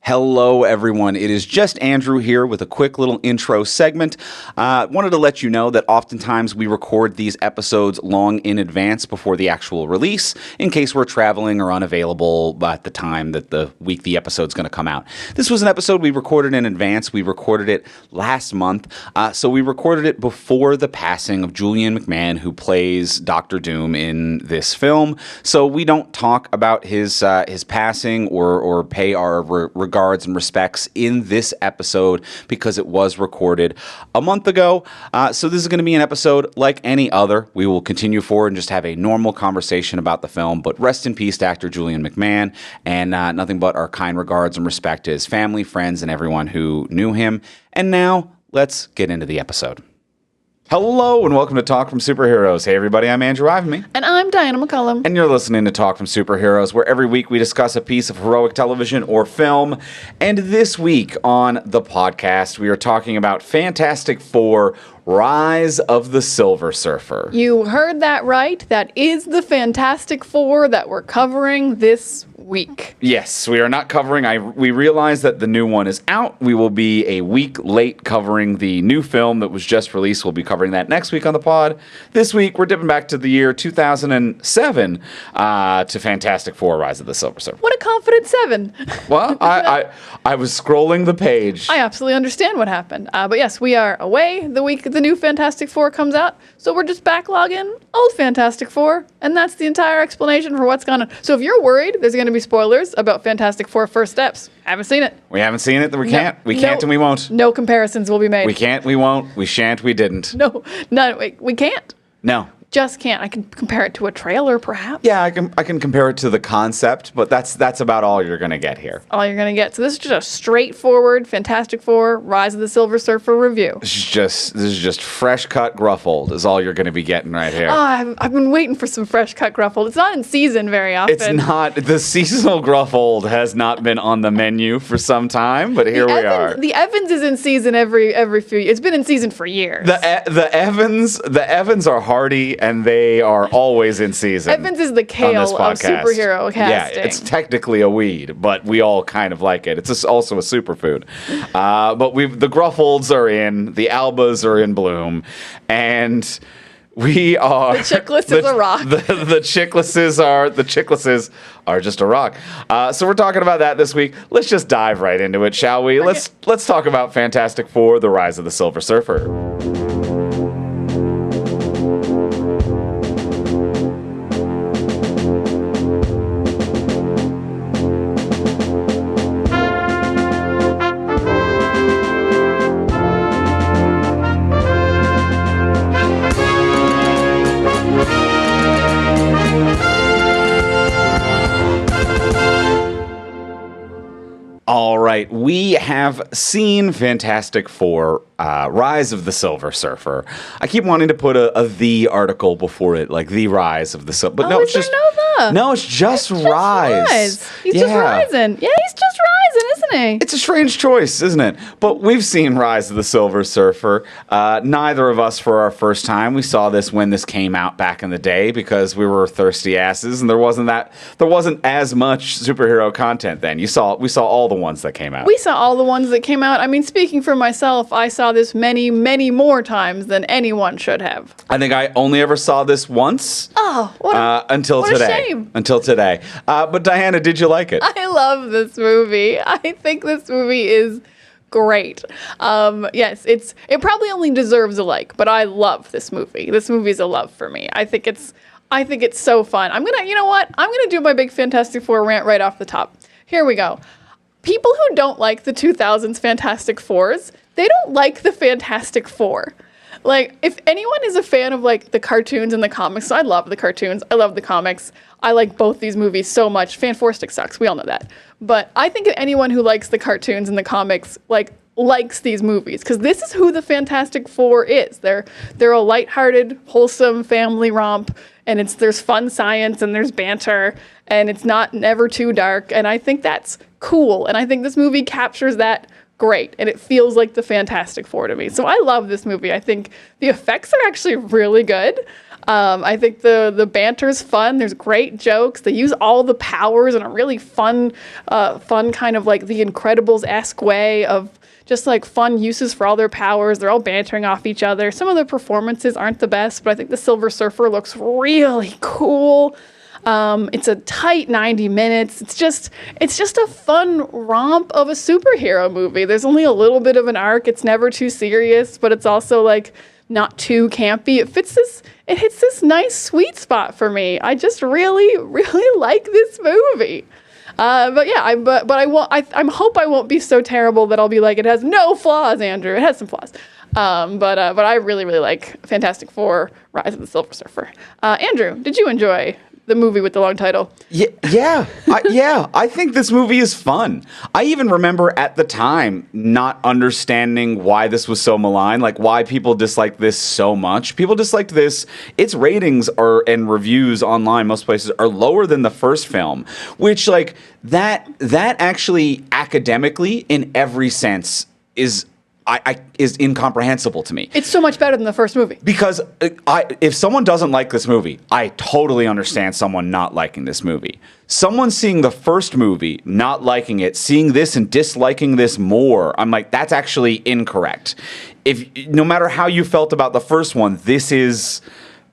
Hello, everyone. It is just Andrew here with a quick little intro segment. Wanted to let you know that oftentimes we record these episodes long in advance before the actual release, in case we're traveling or unavailable at the time that the week the episode's going to come out. This was an episode we recorded in advance. We recorded it last month, so we recorded it before the passing of Julian McMahon, who plays Dr. Doom in this film. So we don't talk about his passing or pay our regards and respects in this episode because it was recorded a month ago. So this is going to be an episode like any other. We will continue forward and just have a normal conversation about the film, but rest in peace to actor Julian McMahon, and nothing but our kind regards and respect to his family, friends, and everyone who knew him. And now, let's get into the episode. Hello and welcome to Talk from Superheroes. Hey everybody, I'm Andrew Ivamy. And I'm Diana McCullum. And you're listening to Talk from Superheroes, where every week we discuss a piece of heroic television or film. And this week on the podcast, we are talking about Fantastic Four: Rise of the Silver Surfer. You heard that right. That is the Fantastic Four that we're covering this week. Yes, we are not covering. We realize that the new one is out. We will be a week late covering the new film that was just released. We'll be covering that next week on the pod. This week, we're dipping back to the year 2007 to Fantastic Four: Rise of the Silver Surfer. What a confident 7. Well, I was scrolling the page. I absolutely understand what happened. But yes, we are away the week the new Fantastic Four comes out. So we're just backlogging old Fantastic Four. And that's the entire explanation for what's going on. So if you're worried there's going to be spoilers about Fantastic Four First Steps, haven't seen it. We haven't seen it. We can't. We can't and we won't. No comparisons will be made. We can't. We won't. We shan't. We didn't. No, we can't. No. Just can't. I can compare it to a trailer, perhaps. Yeah, I can compare it to the concept, but that's about all you're going to get here. All you're going to get. So this is just a straightforward Fantastic Four: Rise of the Silver Surfer review. This is just fresh cut Gruffold is all you're going to be getting right here. Oh, I've been waiting for some fresh cut Gruffold. It's not in season very often. It's not. The seasonal Gruffold has not been on the menu for some time, but here we are. The Evans is in season every few years. It's been in season for years. The Evans are hardy. And they are always in season. Evans is the kale of superhero casting. Yeah, it's technically a weed, but we all kind of like it. It's also a superfood. But the Gruffolds are in, the Albas are in bloom, and we are... The Chickless is a rock. The Chicklasses are just a rock. So we're talking about that this week. Let's just dive right into it, shall we? Okay. Let's talk about Fantastic Four: The Rise of the Silver Surfer. All right, we have seen Fantastic Four: Rise of the Silver Surfer. I keep wanting to put a "the" article before it, like "the Rise of the Silver," but no, it's just no, it's just Rise. He's just rising. Yeah, he's just rising, isn't he? It's a strange choice, isn't it? But we've seen Rise of the Silver Surfer. Neither of us for our first time. We saw this when this came out back in the day because we were thirsty asses, and there wasn't as much superhero content then. We saw all the ones that came out. We saw all the ones that came out. I mean, speaking for myself, I saw this many, many more times than anyone should have. I think I only ever saw this once. Oh, until today. A shame. Until today. But Diana, did you like it? I love this movie. I think this movie is great. Yes, it probably only deserves a like, but I love this movie. This movie's a love for me. I think it's so fun. You know what? I'm gonna do my big Fantastic Four rant right off the top. Here we go. People who don't like the 2000s Fantastic Fours, they don't like the Fantastic Four. Like, if anyone is a fan of, like, the cartoons and the comics, so I love the cartoons, I love the comics, I like both these movies so much. Fanforstic sucks, we all know that. But I think anyone who likes the cartoons and the comics, like, likes these movies, because this is who the Fantastic Four is. They're a lighthearted, wholesome family romp, and there's fun science and there's banter, and it's never too dark, and I think that's cool, and I think this movie captures that great, and it feels like the Fantastic Four to me. So I love this movie. I think the effects are actually really good. I think the banter's fun. There's great jokes. They use all the powers in a really fun kind of like the Incredibles-esque way of just like fun uses for all their powers. They're all bantering off each other. Some of the performances aren't the best, but I think the Silver Surfer looks really cool. It's a tight 90 minutes. It's just a fun romp of a superhero movie. There's only a little bit of an arc. It's never too serious, but it's also like not too campy. It hits this nice sweet spot for me. I just really, really like this movie. But yeah, I hope I won't be so terrible that I'll be like, it has no flaws, Andrew. It has some flaws. But I really, really like Fantastic Four: Rise of the Silver Surfer. Andrew, did you enjoy the movie with the long title? Yeah. I think this movie is fun. I even remember at the time not understanding why this was so maligned, like why people disliked this so much. People disliked this. Its ratings and reviews online, most places, are lower than the first film, which like that actually academically in every sense is incomprehensible to me. It's so much better than the first movie. Because if someone doesn't like this movie, I totally understand someone not liking this movie. Someone seeing the first movie, not liking it, seeing this and disliking this more, I'm like, that's actually incorrect. No matter how you felt about the first one, this is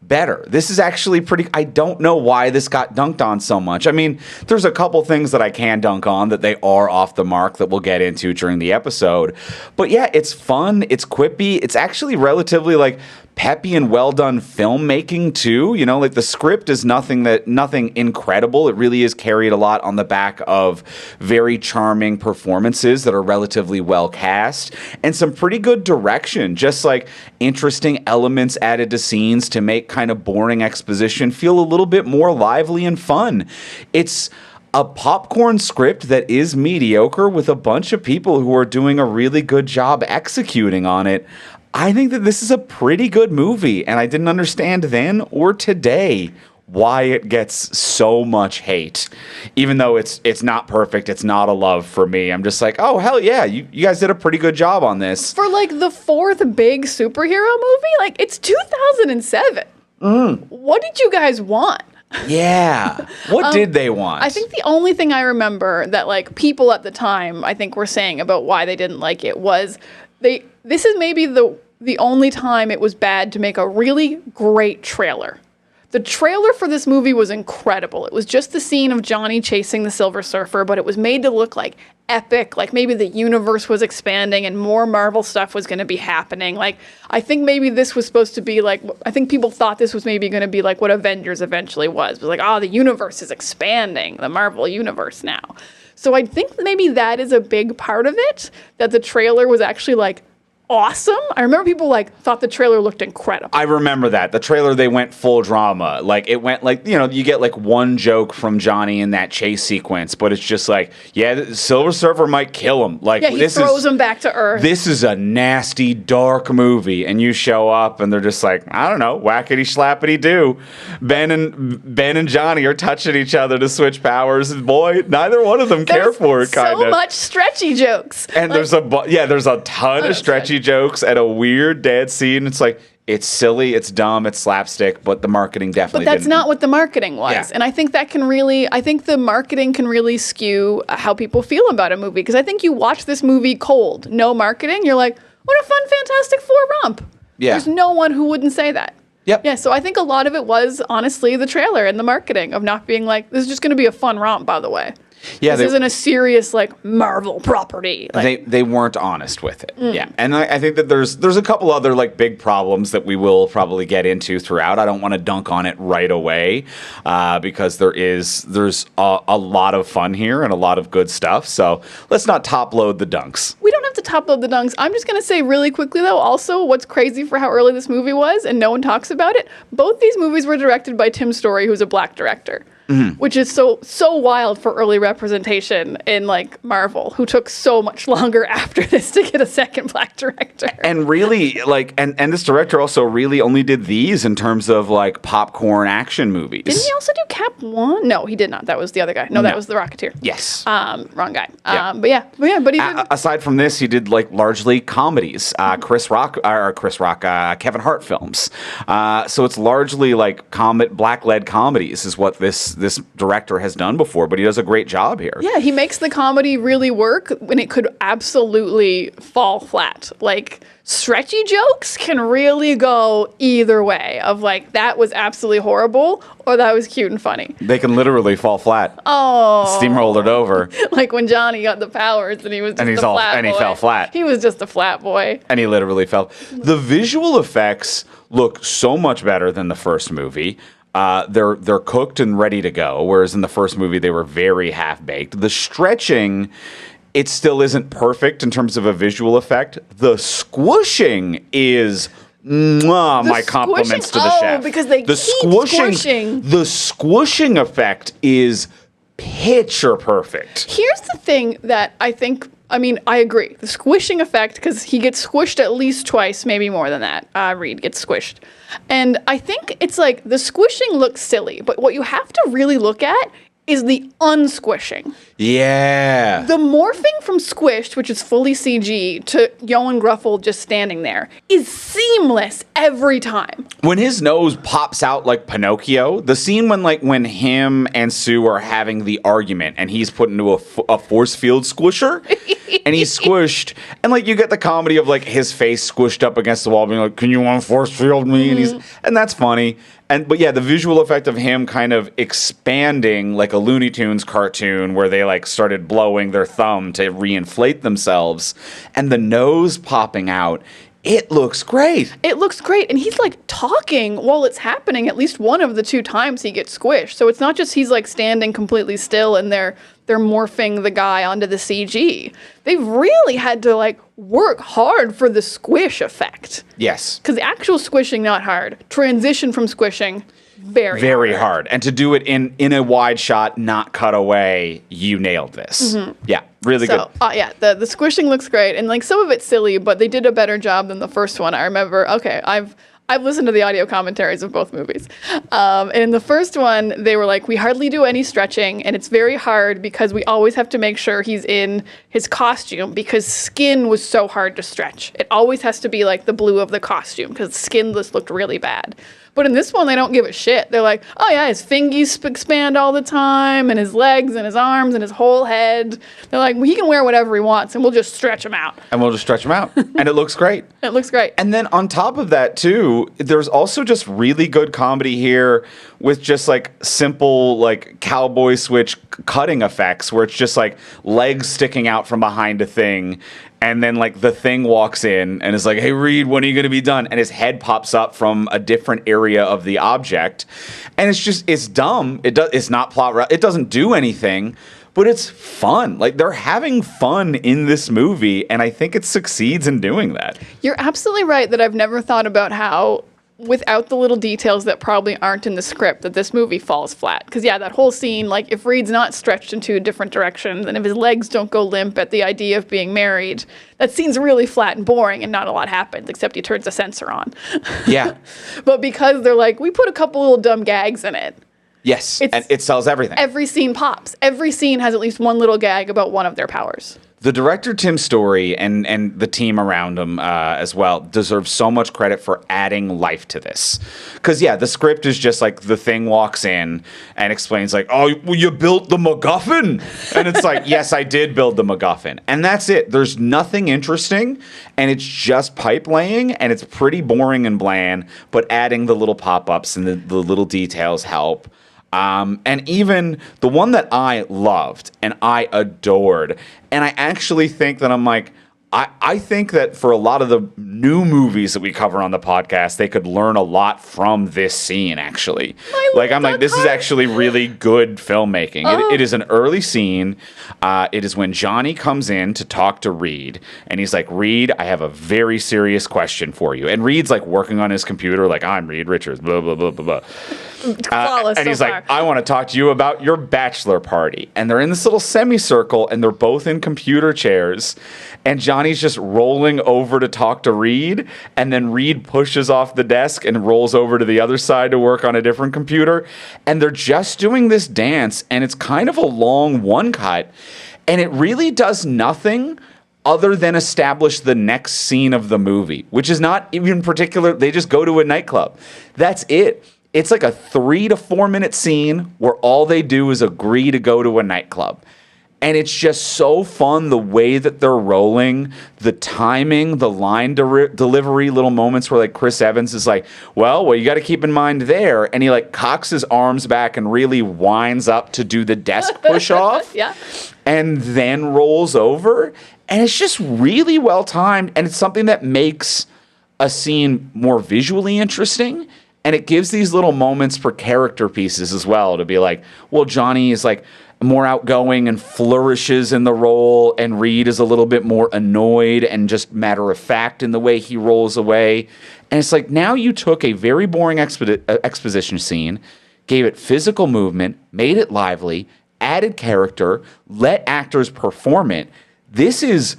better. This is actually pretty. I don't know why this got dunked on so much. I mean, there's a couple things that I can dunk on that they are off the mark that we'll get into during the episode. But yeah, it's fun. It's quippy. It's actually relatively like peppy and well done filmmaking too. You know, like the script is nothing incredible. It really is carried a lot on the back of very charming performances that are relatively well cast and some pretty good direction. Just like interesting elements added to scenes to make kind of boring exposition feel a little bit more lively and fun. It's a popcorn script that is mediocre with a bunch of people who are doing a really good job executing on it. I think that this is a pretty good movie, and I didn't understand then or today why it gets so much hate. Even though it's not perfect, it's not a love for me. I'm just like, oh, hell yeah, you guys did a pretty good job on this. For like the fourth big superhero movie, like it's 2007. What did you guys want? Yeah. What did they want? I think the only thing I remember that like people at the time I think were saying about why they didn't like it was this is maybe the only time it was bad to make a really great trailer. The trailer for this movie was incredible. It was just the scene of Johnny chasing the Silver Surfer, but it was made to look like epic, like maybe the universe was expanding and more Marvel stuff was going to be happening. Like, I think maybe this was supposed to be like, I think people thought this was maybe going to be like what Avengers eventually was. It was like, oh, the universe is expanding, the Marvel universe now. So I think maybe that is a big part of it, that the trailer was actually like awesome. I remember people like thought the trailer looked incredible. I remember that. The trailer, they went full drama. Like it went like, you know, you get like one joke from Johnny in that chase sequence, but it's just like, yeah, the Silver Surfer might kill him. Like yeah, he throws him back to Earth. This is a nasty, dark movie. And you show up and they're just like, I don't know, whackety slappity do. Ben and Johnny are touching each other to switch powers. And boy, neither one of them care for it, kind of. So much stretchy jokes. And like, there's a ton of stretchy jokes and a weird dad scene. It's like, it's silly, it's dumb, it's slapstick, but the marketing definitely But that's not what the marketing was. Yeah. And I think I think the marketing can really skew how people feel about a movie. Because I think you watch this movie cold, no marketing, you're like, what a fun Fantastic Four romp. Yeah. There's no one who wouldn't say that. Yep. Yeah, so I think a lot of it was, honestly, the trailer and the marketing of not being like, this is just going to be a fun romp, by the way. Yeah, this isn't a serious like Marvel property. Like, they weren't honest with it. Yeah, and I think that there's a couple other like big problems that we will probably get into throughout. I don't want to dunk on it right away because there's a lot of fun here and a lot of good stuff. So let's not top load the dunks. We don't have to top load the dunks. I'm just gonna say really quickly though. Also, what's crazy for how early this movie was, and no one talks about it. Both these movies were directed by Tim Story, who's a black director. which is so wild for early representation in like Marvel, who took so much longer after this to get a second black director. And really, like, and this director also really only did these in terms of like popcorn action movies. Didn't he also do Cap 1? No, he did not. That was the other guy. No, that was The Rocketeer. Yes. Wrong guy. Yeah. But he did. Aside from this, he did like largely comedies, Kevin Hart films. So it's largely like black-led comedies is what this director has done before, but he does a great job here. Yeah, he makes the comedy really work when it could absolutely fall flat. Like, stretchy jokes can really go either way of like, that was absolutely horrible or that was cute and funny. They can literally fall flat. Oh. Steamrolled it over. Like when Johnny got the powers and he was just a flat boy. And he fell flat. He was just a flat boy. And he literally fell. The visual effects look so much better than the first movie. They're cooked and ready to go, whereas in the first movie they were very half-baked. The stretching, it still isn't perfect in terms of a visual effect. The squishing is my compliments to the chef. Because they keep squishing. The squishing effect is picture perfect. Here's the thing that I agree. The squishing effect, because he gets squished at least twice, maybe more than that. Reed gets squished. And I think it's like the squishing looks silly, but what you have to really look at is the unsquishing. Yeah. The morphing from squished, which is fully CG, to Yoan Gruffle just standing there is seamless every time. When his nose pops out like Pinocchio, the scene when him and Sue are having the argument and he's put into a force field squisher and he's squished, and like you get the comedy of like his face squished up against the wall being like, can you force field me? And that's funny. But yeah, the visual effect of him kind of expanding like a Looney Tunes cartoon where they like started blowing their thumb to reinflate themselves, and the nose popping out, it looks great. It looks great. And he's like talking while it's happening at least one of the two times he gets squished. So it's not just he's like standing completely still and they're morphing the guy onto the CG. They've really had to like work hard for the squish effect. Yes. Because the actual squishing, not hard. Transition from squishing, very hard. And to do it in a wide shot, not cut away, you nailed this. Yeah, really good. Yeah, the squishing looks great. And like some of it's silly, but they did a better job than the first one. I remember, I've listened to the audio commentaries of both movies. And in the first one, they were like, we hardly do any stretching, and it's very hard because we always have to make sure he's in his costume because skin was so hard to stretch. It always has to be like the blue of the costume because skin just looked really bad. But in this one, they don't give a shit. They're like, oh yeah, his fingies expand all the time, and his legs, and his arms, and his whole head. They're like, well, he can wear whatever he wants, and we'll just stretch him out. And it looks great. It looks great. And then on top of that, too, there's also just really good comedy here with just like simple like cowboy switch cutting effects where it's just like legs sticking out from behind a thing. And then, like, the Thing walks in and is like, hey, Reed, when are you going to be done? And his head pops up from a different area of the object. And it's dumb. It's not plot. It doesn't do anything, but it's fun. Like, they're having fun in this movie, and I think it succeeds in doing that. You're absolutely right that I've never thought about how, without the little details that probably aren't in the script, that this movie falls flat. Because, yeah, that whole scene, like, if Reed's not stretched into a different direction, and if his legs don't go limp at the idea of being married, that scene's really flat and boring, and not a lot happens, except he turns a sensor on. Yeah. But because they're like, we put a couple little dumb gags in it. Yes, and it sells everything. Every scene pops. Every scene has at least one little gag about one of their powers. The director, Tim Story, and the team around him as well, deserve so much credit for adding life to this. Because, yeah, the script is just like the Thing walks in and explains like, oh, well, you built the MacGuffin? And it's like, yes, I did build the MacGuffin. And that's it. There's nothing interesting, and it's just pipe laying, and it's pretty boring and bland, but adding the little pop-ups and the little details help. And even the one that I loved and I adored, and I actually think that I'm like, I think that for a lot of the new movies that we cover on the podcast, they could learn a lot from this scene, actually. I'm like, this is actually really good filmmaking. It is an early scene. It is when Johnny comes in to talk to Reed, and he's like, Reed, I have a very serious question for you. And Reed's like working on his computer, like, I'm Reed Richards, blah, blah, blah, blah, blah. Flawless and he's so like, far. I want to talk to you about your bachelor party. And they're in this little semicircle, and they're both in computer chairs. And Johnny's just rolling over to talk to Reed, and then Reed pushes off the desk and rolls over to the other side to work on a different computer. And they're just doing this dance, and it's kind of a long one cut, and it really does nothing other than establish the next scene of the movie, which is not even particular. They just go to a nightclub. That's it. It's like a 3 to 4 minute scene where all they do is agree to go to a nightclub. And it's just so fun the way that they're rolling, the timing, the line delivery, little moments where like Chris Evans is like, well, you got to keep in mind there. And he like cocks his arms back and really winds up to do the desk push off. Yeah. And then rolls over. And it's just really well timed. And it's something that makes a scene more visually interesting. And it gives these little moments for character pieces as well to be like, well, Johnny is like more outgoing and flourishes in the role, and Reed is a little bit more annoyed and just matter of fact in the way he rolls away. And it's like, now you took a very boring exposition scene, gave it physical movement, made it lively, added character, let actors perform it. This is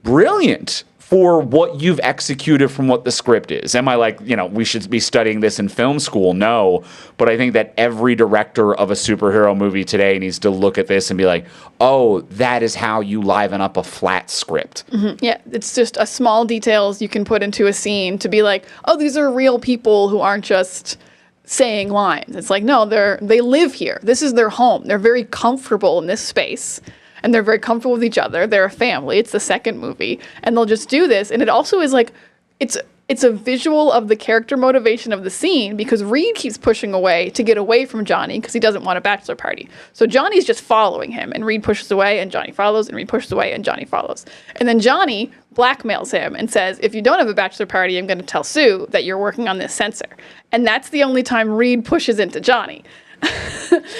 brilliant for what you've executed from what the script is. Am I like, we should be studying this in film school? No. But I think that every director of a superhero movie today needs to look at this and be like, oh, that is how you liven up a flat script. Mm-hmm. Yeah, it's just a small details you can put into a scene to be like, oh, these are real people who aren't just saying lines. It's like, no, they live here. This is their home. They're very comfortable in this space. And they're very comfortable with each other. They're a family. It's the second movie. And they'll just do this. And it also is like, it's a visual of the character motivation of the scene, because Reed keeps pushing away to get away from Johnny because he doesn't want a bachelor party. So Johnny's just following him, and Reed pushes away and Johnny follows, and Reed pushes away and Johnny follows. And then Johnny blackmails him and says, if you don't have a bachelor party, I'm going to tell Sue that you're working on this sensor. And that's the only time Reed pushes into Johnny.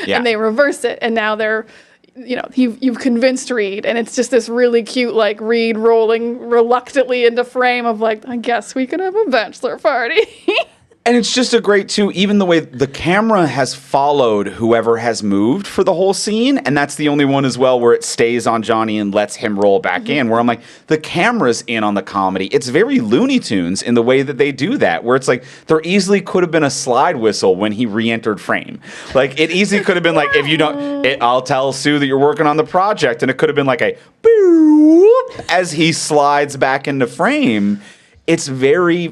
Yeah. And they reverse it, and now they're... you've convinced Reed, and it's just this really cute, like, Reed rolling reluctantly into frame of, like, I guess we could have a bachelor party. And it's just a great, too, even the way the camera has followed whoever has moved for the whole scene. And that's the only one as well where it stays on Johnny and lets him roll back in, where I'm like, the camera's in on the comedy. It's very Looney Tunes in the way that they do that, where it's like there easily could have been a slide whistle when he re-entered frame. Like, it easily could have been like, if you don't, I'll tell Sue that you're working on the project. And it could have been like a boop as he slides back into frame. It's very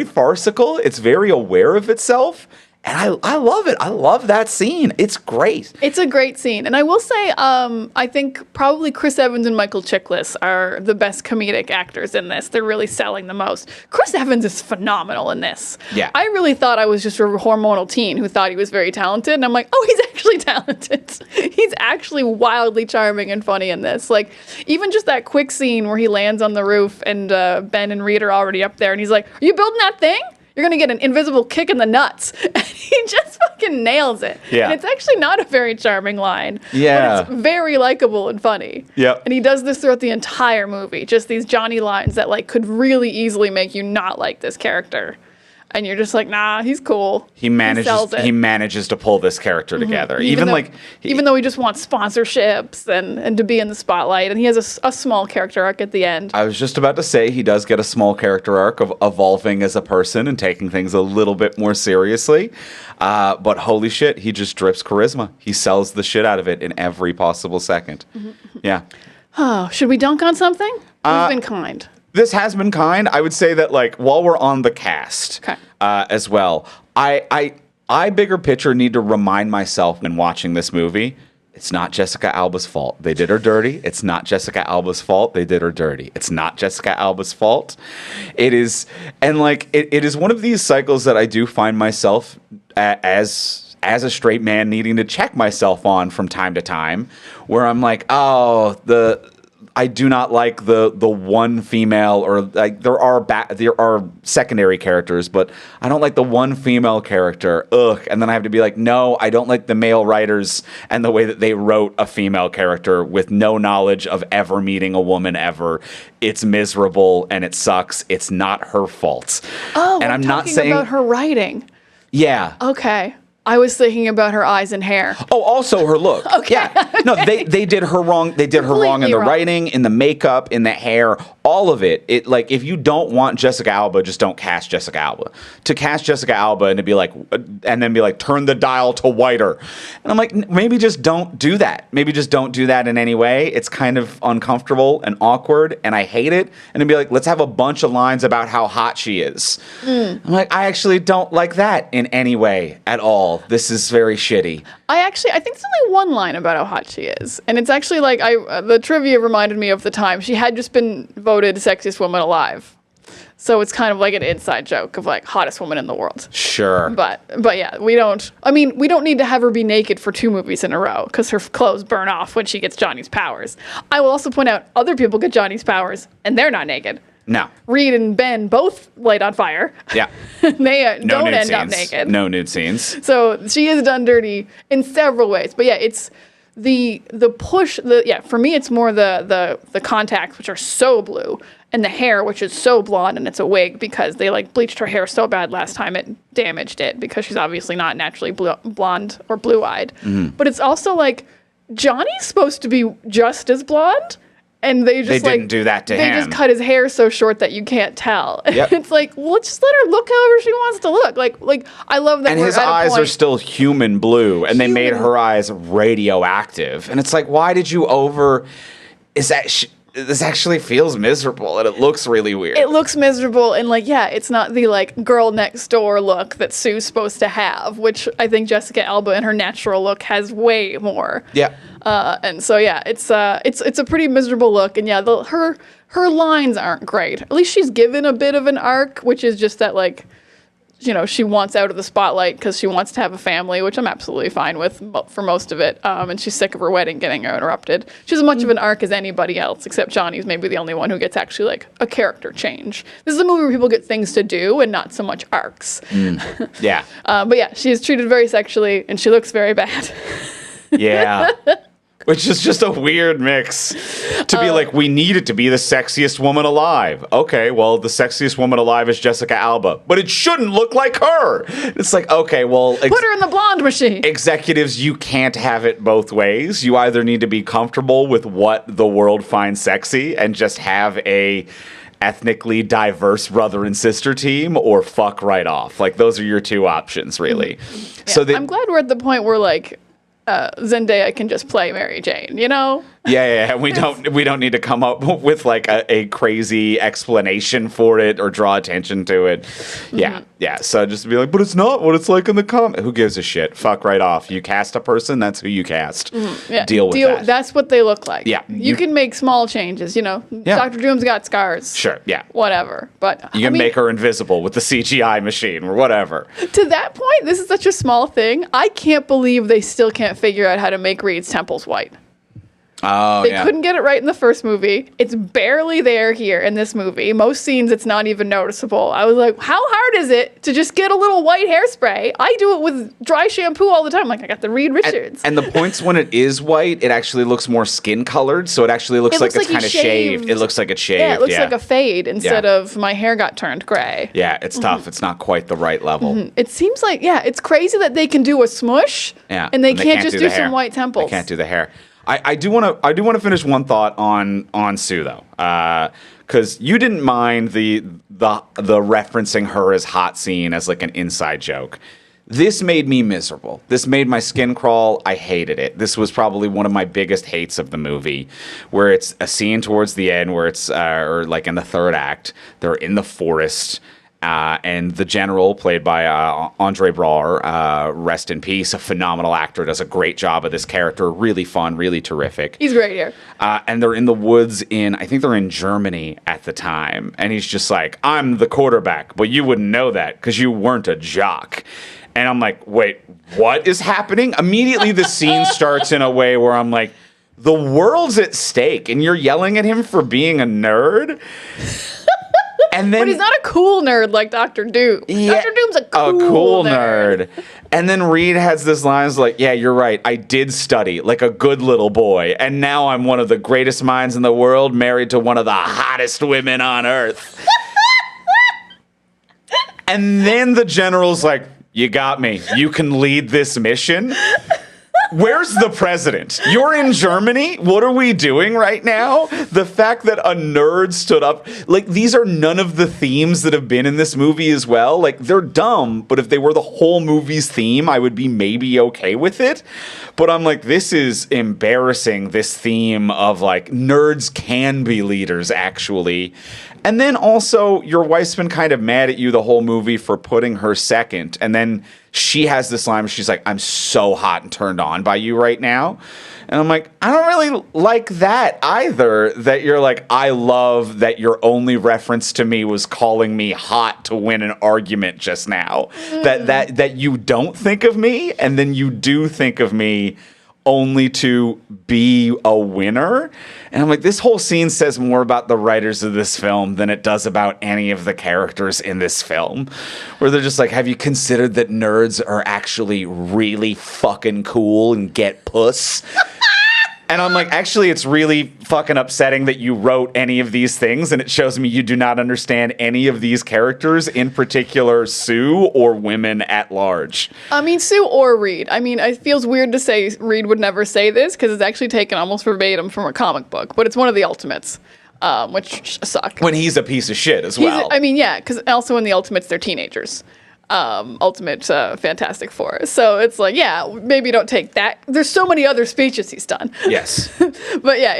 farcical. It's very aware of itself. And I love it. I love that scene. It's great. It's a great scene. And I will say, I think probably Chris Evans and Michael Chiklis are the best comedic actors in this. They're really selling the most. Chris Evans is phenomenal in this. Yeah. I really thought I was just a hormonal teen who thought he was very talented. And I'm like, oh, he's actually talented. He's actually wildly charming and funny in this. Like, even just that quick scene where he lands on the roof and Ben and Reed are already up there. And he's like, are you building that thing? You're going to get an invisible kick in the nuts. And he just fucking nails it. Yeah. And it's actually not a very charming line. Yeah. But it's very likable and funny. Yeah. And he does this throughout the entire movie. Just these Johnny lines that like could really easily make you not like this character. And you're just like, nah, he's cool. He manages to pull this character together. Even though he just wants sponsorships and to be in the spotlight. And he has a small character arc at the end. I was just about to say he does get a small character arc of evolving as a person and taking things a little bit more seriously. But holy shit, he just drips charisma. He sells the shit out of it in every possible second. Yeah. Oh, should we dunk on something? We've been kind. This has been kind. I would say that, like, while we're on the cast as well, I bigger picture need to remind myself when watching this movie, it's not Jessica Alba's fault. They did her dirty. It's not Jessica Alba's fault. They did her dirty. It's not Jessica Alba's fault. It is, and like, it is one of these cycles that I do find myself as a straight man needing to check myself on from time to time, where I'm like, oh, I do not like the one female, or like there are secondary characters, but I don't like the one female character. Ugh. And then I have to be like, no, I don't like the male writers and the way that they wrote a female character with no knowledge of ever meeting a woman ever. It's miserable and it sucks. It's not her fault. Oh, and I'm not saying about her writing. Yeah. Okay. I was thinking about her eyes and hair. Oh, also her look. Okay. Yeah. No, they did her wrong. They did her wrong in the writing, in the makeup, in the hair, all of it. It like if you don't want Jessica Alba, just don't cast Jessica Alba. To cast Jessica Alba and to be like, and then be like, turn the dial to whiter. And I'm like, maybe just don't do that. Maybe just don't do that in any way. It's kind of uncomfortable and awkward, and I hate it. And to be like, let's have a bunch of lines about how hot she is. I'm like, I actually don't like that in any way at all. This is very shitty. I think there's only one line about how hot she is, and it's actually like the trivia reminded me of the time she had just been voted sexiest woman alive, so it's kind of like an inside joke of like hottest woman in the world. Sure, but yeah, we don't need to have her be naked for 2 movies in a row because her clothes burn off when she gets Johnny's powers. I will also point out other people get Johnny's powers and they're not naked. No. Reed and Ben both light on fire. Yeah. They no don't nude end scenes. up naked. No nude scenes. So she is done dirty in several ways. But yeah, it's the push. For me, it's more the contacts, which are so blue, and the hair, which is so blonde, and it's a wig because they like bleached her hair so bad last time it damaged it because she's obviously not naturally blonde or blue-eyed. Mm-hmm. But it's also like Johnny's supposed to be just as blonde. And they didn't do that to him. They just cut his hair so short that you can't tell. Yep. It's like, well, just let her look however she wants to look. Like I love that. And his eyes are still human blue, and they made her eyes radioactive. And it's like, why did you this actually feels miserable, and it looks really weird. It looks miserable, and it's not the girl next door look that Sue's supposed to have, which I think Jessica Alba in her natural look has way more. Yeah. And so it's a pretty miserable look, and her lines aren't great. At least she's given a bit of an arc, which is just that she wants out of the spotlight because she wants to have a family, which I'm absolutely fine with for most of it. And she's sick of her wedding getting interrupted. She has as much of an arc as anybody else, except Johnny's maybe the only one who gets actually a character change. This is a movie where people get things to do and not so much arcs. Yeah. But yeah, she is treated very sexually, and she looks very bad. Yeah. Which is just a weird mix to be like, we need it to be the sexiest woman alive. Okay, well, the sexiest woman alive is Jessica Alba, but it shouldn't look like her. It's like, okay, well, put her in the blonde machine. Executives, you can't have it both ways. You either need to be comfortable with what the world finds sexy and just have a ethnically diverse brother and sister team, or fuck right off. Like, those are your 2 options, really. Yeah, so I'm glad we're at the point where Zendaya can just play Mary Jane, you know? Yeah. We don't need to come up with a crazy explanation for it or draw attention to it. Yeah. So just be like, but it's not what it's like in the comic. Who gives a shit? Fuck right off. You cast a person, that's who you cast. Yeah. Deal with that. That's what they look like. Yeah. You can make small changes, Yeah. Dr. Doom's got scars. Sure. Yeah. Whatever. But you can make her invisible with the CGI machine or whatever. To that point, this is such a small thing. I can't believe they still can't figure out how to make Reed's temples white. Oh, they couldn't get it right in the first movie. It's barely there here in this movie. Most scenes, it's not even noticeable. I was like, how hard is it to just get a little white hairspray? I do it with dry shampoo all the time. I got the Reed Richards. And the points when it is white, it actually looks more skin colored, so it actually looks like it's kind of shaved. It looks like it's shaved. Yeah, it looks like a fade instead of my hair got turned gray. Yeah, it's tough. It's not quite the right level. It seems like, it's crazy that they can do a smush, and they can't just do some white temples. They can't do the hair. I do want to finish one thought on Sue though, because you didn't mind the referencing her as hot scene as an inside joke. This made me miserable. This made my skin crawl. I hated it. This was probably one of my biggest hates of the movie, where it's a scene towards the end where it's or in the 3rd act, they're in the forest. And the general, played by Andre Braugher, rest in peace, a phenomenal actor, does a great job of this character. Really fun, really terrific. He's great here. And they're in the woods I think they're in Germany at the time. And he's just like, I'm the quarterback, but you wouldn't know that because you weren't a jock. And I'm like, wait, what is happening? Immediately the scene starts in a way where I'm like, the world's at stake, and you're yelling at him for being a nerd? And then, but he's not a cool nerd like Dr. Doom. Yeah, Dr. Doom's a cool nerd. And then Reed has this line like, yeah, you're right. I did study like a good little boy. And now I'm one of the greatest minds in the world, married to one of the hottest women on earth. And then the general's like, you got me. You can lead this mission. Where's the president? You're in Germany? What are we doing right now? The fact that a nerd stood up, like, these are none of the themes that have been in this movie as well. Like, they're dumb, but if they were the whole movie's theme, I would be maybe okay with it. But I'm like, this is embarrassing, this theme of, like, nerds can be leaders, actually. And then also, your wife's been kind of mad at you the whole movie for putting her second. And then she has this line where she's like, I'm so hot and turned on by you right now. And I'm like, I don't really like that either. That you're like, I love that your only reference to me was calling me hot to win an argument just now. That you don't think of me, and then you do think of me only to be a winner. And I'm like, this whole scene says more about the writers of this film than it does about any of the characters in this film. Where they're just like, have you considered that nerds are actually really fucking cool and get puss? And I'm like, actually, it's really fucking upsetting that you wrote any of these things, and it shows me you do not understand any of these characters, in particular Sue or women at large. I mean, Sue or Reed. I mean, it feels weird to say Reed would never say this, because it's actually taken almost verbatim from a comic book, but it's one of the Ultimates, which suck. When he's a piece of shit as well. Because also in the Ultimates, they're teenagers. Ultimate Fantastic Four. So it's like, yeah, maybe don't take that. There's so many other speeches he's done. Yes. But yeah,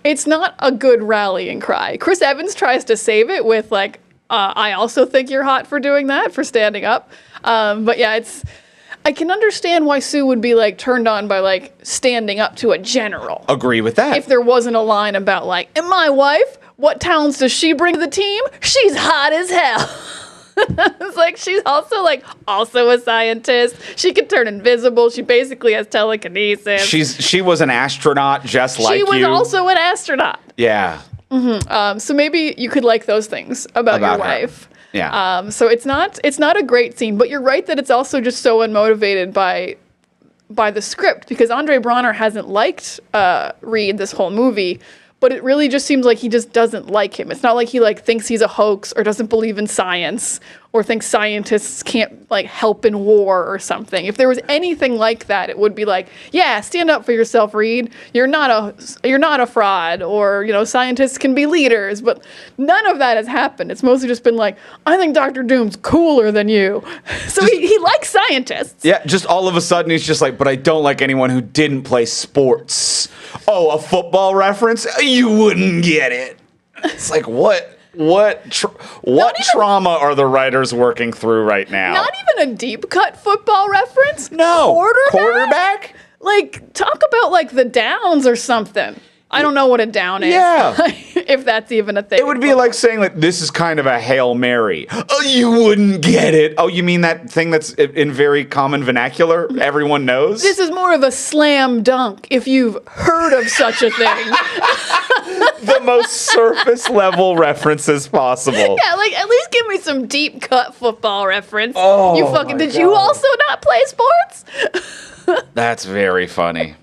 it's not a good rallying cry. Chris Evans tries to save it with like, I also think you're hot for doing that, for standing up. But yeah, I can understand why Sue would be like turned on by like standing up to a general. Agree with that. If there wasn't a line about like, and my wife, what talents does she bring to the team? She's hot as hell. It's like she's also a scientist. She can turn invisible. She basically has telekinesis. She was an astronaut just like you. She was also an astronaut. Yeah. Mm-hmm. So maybe you could like those things about your wife. Her. Yeah. So it's not a great scene, but you're right that it's also just so unmotivated by the script, because Andre Braugher hasn't liked Reed this whole movie. But it really just seems like he just doesn't like him. It's not like he thinks he's a hoax or doesn't believe in science or thinks scientists can't help in war or something. If there was anything like that, it would be like, yeah, stand up for yourself, Reed. You're not a fraud, or scientists can be leaders. But none of that has happened. It's mostly just been like, I think Dr. Doom's cooler than you. So he likes scientists. Yeah, just all of a sudden he's just like, but I don't like anyone who didn't play sports. Oh, a football reference? You wouldn't get it. It's like, what trauma are the writers working through right now? Not even a deep cut football reference? No. Quarterback? Talk about the downs or something. I don't know what a down is. Yeah. If that's even a thing. It would be like saying this is kind of a Hail Mary. Oh, you wouldn't get it. Oh, you mean that thing that's in very common vernacular? Everyone knows? This is more of a slam dunk, if you've heard of such a thing. The most surface level references possible. Yeah, at least give me some deep cut football reference. Oh, did you also not play sports? That's very funny.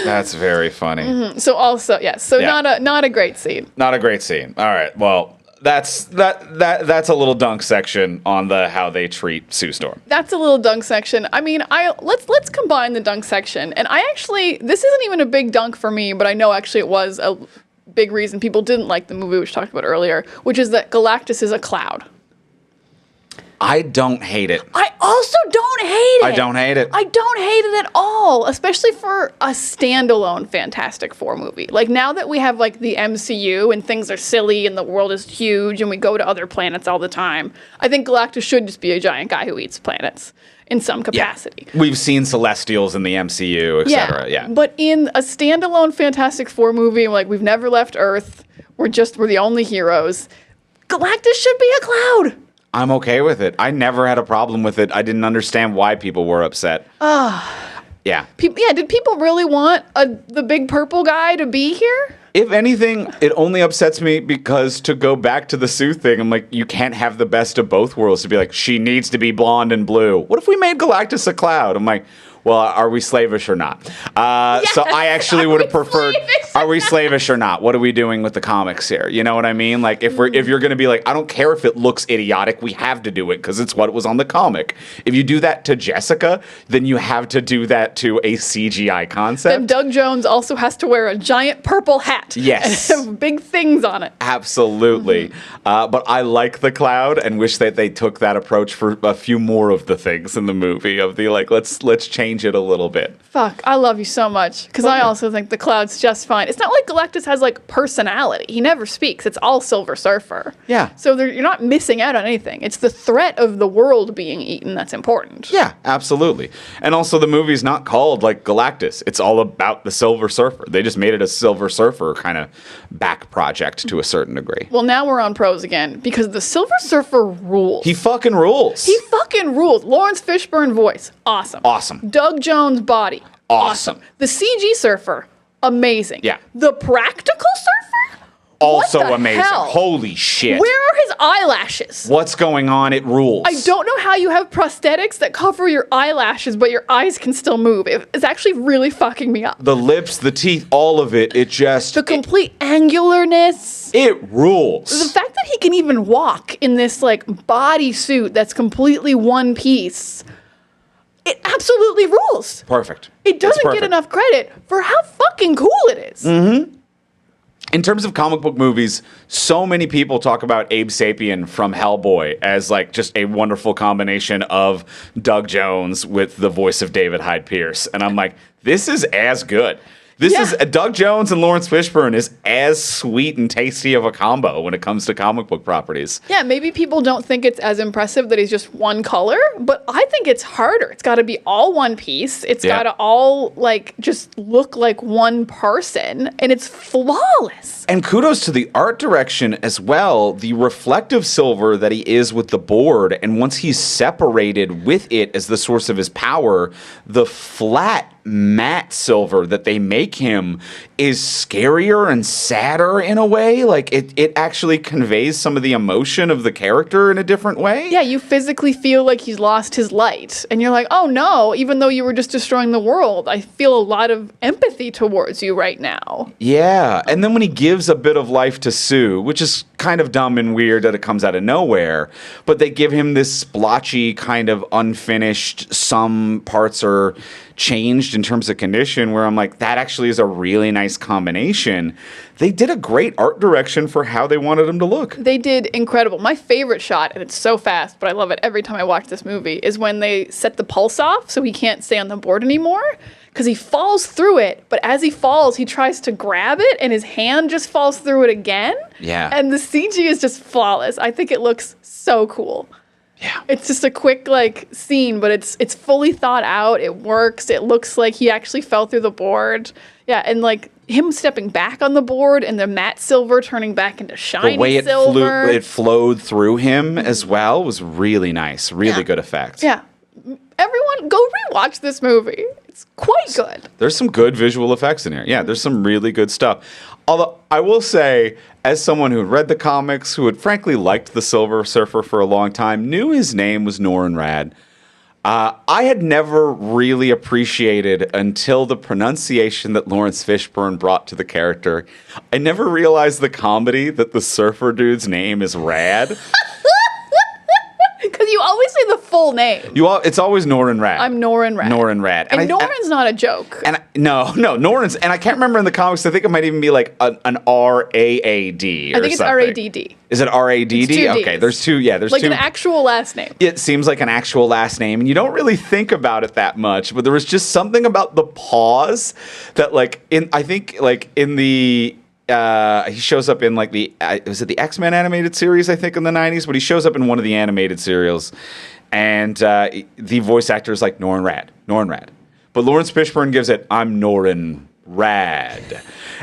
That's very funny. Mm-hmm. So also, yes. So yeah. Not a great scene. Not a great scene. All right. Well, that's a little dunk section on the how they treat Sue Storm. That's a little dunk section. I mean, let's combine the dunk section. And this isn't even a big dunk for me, but I know actually it was a big reason people didn't like the movie, which we talked about earlier, which is that Galactus is a cloud. I don't hate it. I also don't hate it. I don't hate it. I don't hate it at all, especially for a standalone Fantastic Four movie. Now that we have the MCU and things are silly and the world is huge and we go to other planets all the time, I think Galactus should just be a giant guy who eats planets in some capacity. Yeah. We've seen Celestials in the MCU, etc. Yeah. But in a standalone Fantastic Four movie, we've never left Earth, we're the only heroes, Galactus should be a cloud. I'm okay with it. I never had a problem with it. I didn't understand why people were upset. Yeah. Did people really want the big purple guy to be here? If anything, it only upsets me because to go back to the Sue thing, I'm like, you can't have the best of both worlds to be like, she needs to be blonde and blue. What if we made Galactus a cloud? I'm like, well, are we slavish or not? Yes! So I actually would have preferred, slavish? are we slavish or not? What are we doing with the comics here? You know what I mean? Like, if you're going to be like, I don't care if it looks idiotic, we have to do it because it's what was on the comic. If you do that to Jessica, then you have to do that to a CGI concept. Then Doug Jones also has to wear a giant purple hat. Yes. And have big things on it. Absolutely. But I like the cloud and wish that they took that approach for a few more of the things in the movie of the like, let's change it a little bit. Fuck, I love you so much because I also think the cloud's just fine. It's not like Galactus has like personality. He never speaks. It's all Silver Surfer. Yeah. So you're not missing out on anything. It's the threat of the world being eaten that's important. Yeah, absolutely. And also the movie's not called like Galactus. It's all about the Silver Surfer. They just made it a Silver Surfer kind of back project to a certain degree. Well, now we're on pros again because the Silver Surfer rules. He fucking rules. He fucking rules. Lawrence Fishburne voice, awesome. Awesome. Doug Jones body, Awesome. The CG Surfer, amazing. Yeah. The practical Surfer, Also what the amazing. hell? Holy shit. Where are his eyelashes? What's going on? It rules. I don't know how you have prosthetics that cover your eyelashes, but your eyes can still move. It's actually really fucking me up. The lips, the teeth, all of it. It just The complete angularness. it rules. The fact that he can even walk in this like bodysuit that's completely one piece. It absolutely rules. Perfect. It doesn't It's get perfect. enough credit for how fucking cool it is. In terms of comic book movies, so many people talk about Abe Sapien from Hellboy as like just a wonderful combination of Doug Jones with the voice of David Hyde Pierce. And I'm like, this is as good. This Yeah. is Doug Jones and Lawrence Fishburne is as sweet and tasty of a combo when it comes to comic book properties. Yeah, maybe people don't think it's as impressive that he's just one color, but I think it's harder. It's got to be all one piece. It's Yeah. got to all like just look like one person, and it's flawless. And kudos to the art direction as well, the reflective silver that he is with the board, and once he's separated with it as the source of his power, the flat matte silver that they make him is scarier and sadder in a way. Like it actually conveys some of the emotion of the character in a different way. Yeah, you physically feel like he's lost his light, and you're like, oh no, even though you were just destroying the world, I feel a lot of empathy towards you right now. Yeah, and then when he gives a bit of life to Sue, which is kind of dumb and weird that it comes out of nowhere, but they give him this splotchy kind of unfinished, some parts are changed in terms of condition, where I'm like, that actually is a really nice combination. They did a great art direction for how they wanted him to look. They did incredible. My favorite shot, and it's so fast, but I love it every time I watch this movie, is when they set the pulse off so he can't stay on the board anymore. Because he falls through it, but as he falls, he tries to grab it, and his hand just falls through it again. Yeah. And the CG is just flawless. I think it looks so cool. Yeah. It's just a quick like scene, but it's fully thought out. It works. It looks like he actually fell through the board. Yeah, and like him stepping back on the board and the matte silver turning back into shiny The way it silver. it flowed through him as well was really nice. Really good effect. Yeah. Everyone go rewatch this movie. It's quite good. There's some good visual effects in here. Yeah, there's some really good stuff. Although I will say, as someone who read the comics, who had frankly liked the Silver Surfer for a long time, knew his name was Norrin Rad. I had never really appreciated until the pronunciation that Lawrence Fishburne brought to the character. I never realized the comedy that the surfer dude's name is Rad. Because you always say the full name. It's always Norrin Rad. I'm Norrin Rad. Norrin Rad. And Norrin's not a joke. No, Norrin's, and I can't remember in the comics. I think it might even be like an R-A-A-D. I think it's R-A-D-D. Is it R-A-D-D? It's two Okay, Ds. there's two. Yeah, there's like two. an actual last name. It seems like an actual last name, and you don't really think about it that much. But there was just something about the pause that, like, I think in the. He shows up in like was it the X-Men animated series, I think, in the 90s, but he shows up in one of the animated serials, and the voice actor is like Norrin Rad. But Lawrence Fishburne gives it, I'm Norrin rad.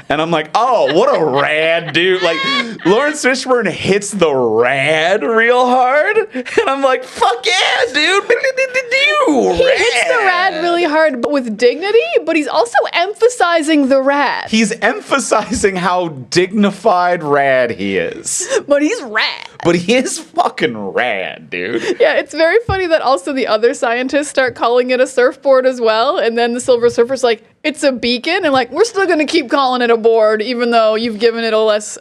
And I'm like, oh, what a rad dude. Like, Lawrence Fishburne hits the rad real hard. And I'm like, fuck yeah, dude. He hits the rad really hard, but with dignity, but he's also emphasizing the rad. He's emphasizing how dignified rad he is. But he's rad. But he is fucking rad, dude. Yeah, it's very funny that also the other scientists start calling it a surfboard as well, and then the Silver Surfer's like, it's a beacon, and like, we're still gonna keep calling it a board, even though you've given it a less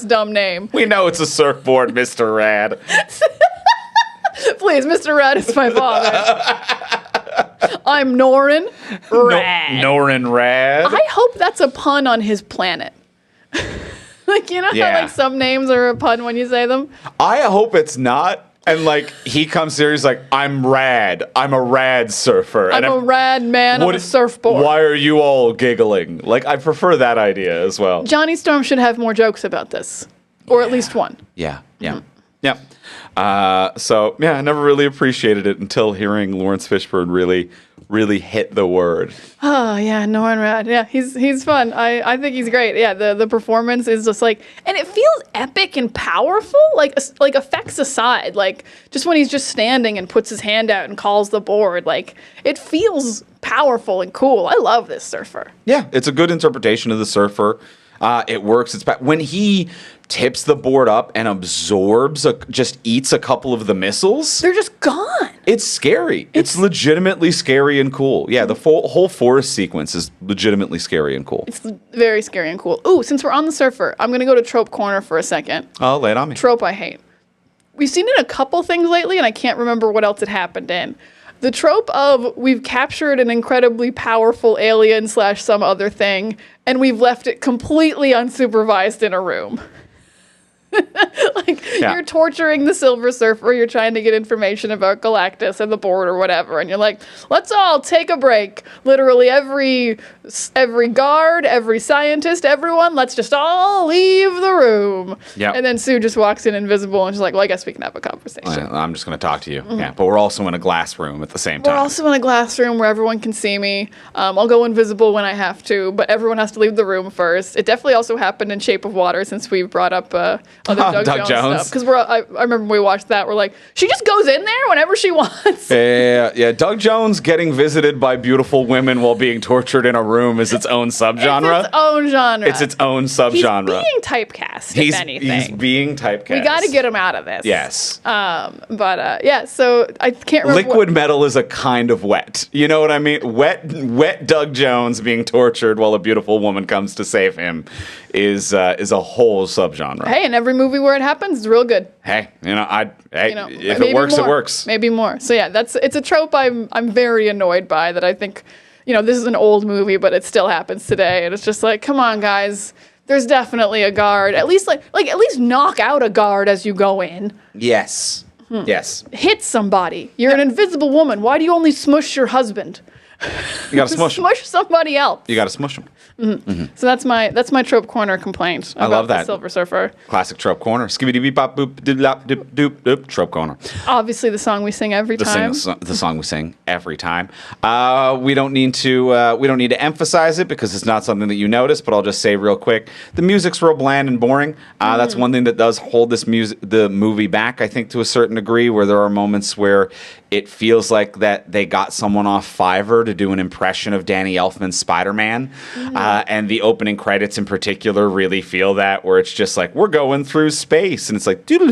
dumb name. We know it's a surfboard, Mr. Rad. Please, Mr. Rad is my father. I'm Norin Rad. Norin Rad. I hope that's a pun on his planet. Like, you know how like some names are a pun when you say them? I hope it's not. And like, he comes here, he's like, I'm rad. I'm a rad surfer. I'm a rad man on a surfboard. Why are you all giggling? Like, I prefer that idea as well. Johnny Storm should have more jokes about this. Or at least one. Yeah. So, I never really appreciated it until hearing Lawrence Fishburne really hit the word. Oh, yeah, Norin Rad. Yeah, he's fun. I think he's great. Yeah, the performance is just like, and it feels epic and powerful, like effects aside, like just when he's just standing and puts his hand out and calls the board, like it feels powerful and cool. I love this surfer. Yeah, it's a good interpretation of the surfer. It works. When he tips the board up and absorbs, just eats a couple of the missiles. They're just gone. It's scary. It's legitimately scary and cool. Yeah, the whole forest sequence is legitimately scary and cool. It's very scary and cool. Ooh, since we're on the surfer, I'm going to go to Trope Corner for a second. Oh, lay it on me. Trope I hate. We've seen it in a couple things lately, and I can't remember what else it happened in. The trope of we've captured an incredibly powerful alien / some other thing, and we've left it completely unsupervised in a room. You're torturing the Silver Surfer, you're trying to get information about Galactus and the board or whatever, and you're like, let's all take a break. Literally every guard, every scientist, everyone, let's just all leave the room. Yeah. And then Sue just walks in invisible and she's like, well, I guess we can have a conversation. I'm just going to talk to you. Mm-hmm. Yeah, but we're also in a glass room at the same time. We're also in a glass room where everyone can see me. I'll go invisible when I have to, but everyone has to leave the room first. It definitely also happened in Shape of Water, since we brought up other Doug Jones stuff. Because I remember when we watched that, we're like, she just goes in there whenever she wants. Yeah. Doug Jones getting visited by beautiful women while being tortured in a room is its own subgenre. It's its own genre. It's its own subgenre. He's being typecast, if anything. He's being typecast. We got to get him out of this. Yes. So I can't remember. Liquid metal is a kind of wet. You know what I mean? Wet Doug Jones being tortured while a beautiful woman comes to save him is a whole subgenre. Hey, in every movie where it happens, it's real good. Hey, if it works, it works. Maybe more. So yeah, it's a trope I'm very annoyed by, that I think, this is an old movie, but it still happens today, and it's just like, come on, guys. There's definitely a guard. At least at least knock out a guard as you go in. Yes. Yes. Hit somebody. You're an invisible woman. Why do you only smush your husband? You gotta smush him. Smush somebody else. You gotta smush him. Mm-hmm. Mm-hmm. So that's my trope corner complaint about I love that. The Silver Surfer. Classic trope corner. Skibbity beep bop boop doop doop doop doop. Trope corner. Obviously, the song we sing every time. The song we sing every time. We don't need to emphasize it because it's not something that you notice. But I'll just say real quick: the music's real bland and boring. That's one thing that does hold the movie back, I think, to a certain degree, where there are moments where it feels like that they got someone off Fiverr to do an impression of Danny Elfman's Spider-Man. And the opening credits in particular really feel that, where it's just like, we're going through space. And it's like, and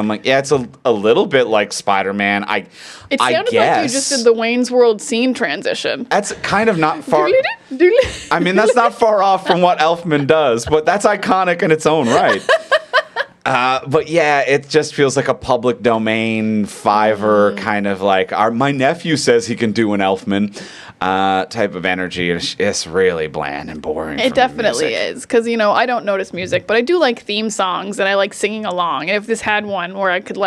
I'm like, yeah, it's a little bit like Spider-Man. It sounded like you just did the Wayne's World scene transition. That's kind of not far. I mean, that's not far off from what Elfman does, but that's iconic in its own right. But yeah, it just feels like a public domain Fiverr kind of like, my nephew says he can do an Elfman type of energy. It's really bland and boring. It definitely is, because I don't notice music, but I do like theme songs and I like singing along. And if this had one where I could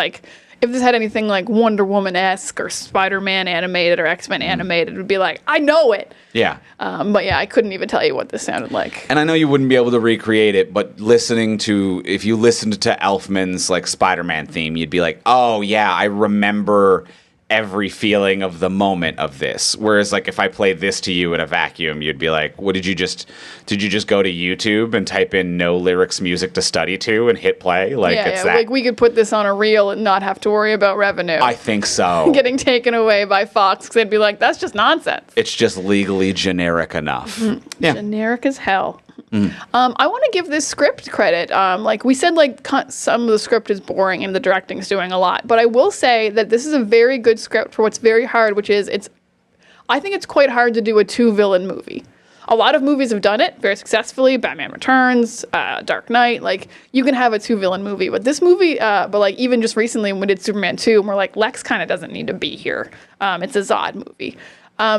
if this had anything like Wonder Woman-esque or Spider-Man animated or X-Men animated, it would be like, I know it. Yeah. But yeah, I couldn't even tell you what this sounded like. And I know you wouldn't be able to recreate it, but if you listened to Elfman's like Spider-Man theme, you'd be like, oh yeah, I remember every feeling of the moment of this. Whereas like if I played this to you in a vacuum, you'd be like, what did you just go to YouTube and type in no lyrics music to study to and hit play? Like it's that. Like we could put this on a reel and not have to worry about revenue. I think so. Getting taken away by Fox because they'd be like, that's just nonsense. It's just legally generic enough. Yeah. Generic as hell. I want to give this script credit. Like we said, like some of the script is boring and the directing's doing a lot. But I will say that this is a very good script for what's very hard, which is I think it's quite hard to do a 2-villain movie. A lot of movies have done it very successfully. Batman Returns, Dark Knight. Like you can have a 2-villain movie, but this movie, but like even just recently when we did Superman 2, and we're like Lex kind of doesn't need to be here. It's a Zod movie.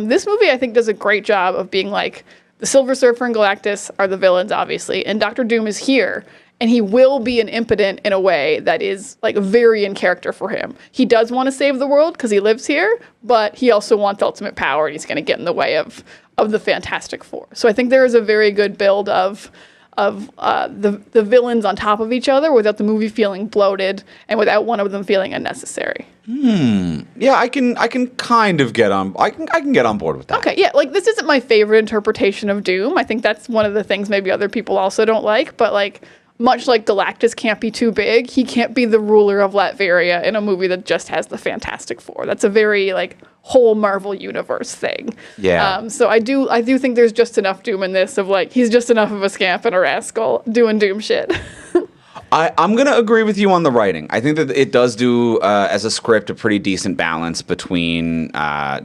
This movie I think does a great job of being like, the Silver Surfer and Galactus are the villains, obviously, and Dr. Doom is here, and he will be an impotent in a way that is like very in character for him. He does want to save the world because he lives here, but he also wants ultimate power, and he's going to get in the way of the Fantastic Four. So I think there is a very good build of the villains on top of each other without the movie feeling bloated and without one of them feeling unnecessary. Yeah, I can kind of get on. I can get on board with that. Okay, yeah, like this isn't my favorite interpretation of Doom. I think that's one of the things maybe other people also don't like. But like, much like Galactus can't be too big, he can't be the ruler of Latveria in a movie that just has the Fantastic Four. That's a very like whole Marvel universe thing. Yeah. So I do think there's just enough Doom in this of like he's just enough of a scamp and a rascal doing Doom shit. I'm going to agree with you on the writing. I think that it does do, as a script, a pretty decent balance between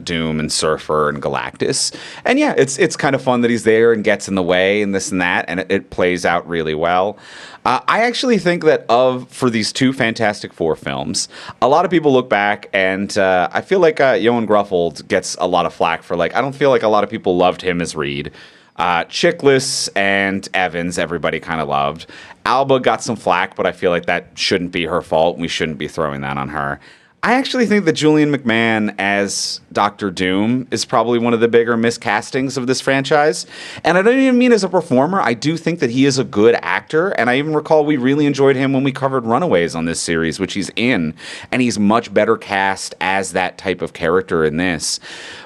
Doom and Surfer and Galactus. And yeah, it's kind of fun that he's there and gets in the way and this and that, and it plays out really well. I actually think that for these two Fantastic Four films, a lot of people look back and I feel like Ioan Gruffudd gets a lot of flack for I don't feel like a lot of people loved him as Reed. Chiklis and Evans, everybody kind of loved. Alba got some flack, but I feel like that shouldn't be her fault. We shouldn't be throwing that on her. I actually think that Julian McMahon as Dr. Doom is probably one of the bigger miscastings of this franchise. And I don't even mean as a performer. I do think that he is a good actor. And I even recall we really enjoyed him when we covered Runaways on this series, which he's in. And he's much better cast as that type of character in this.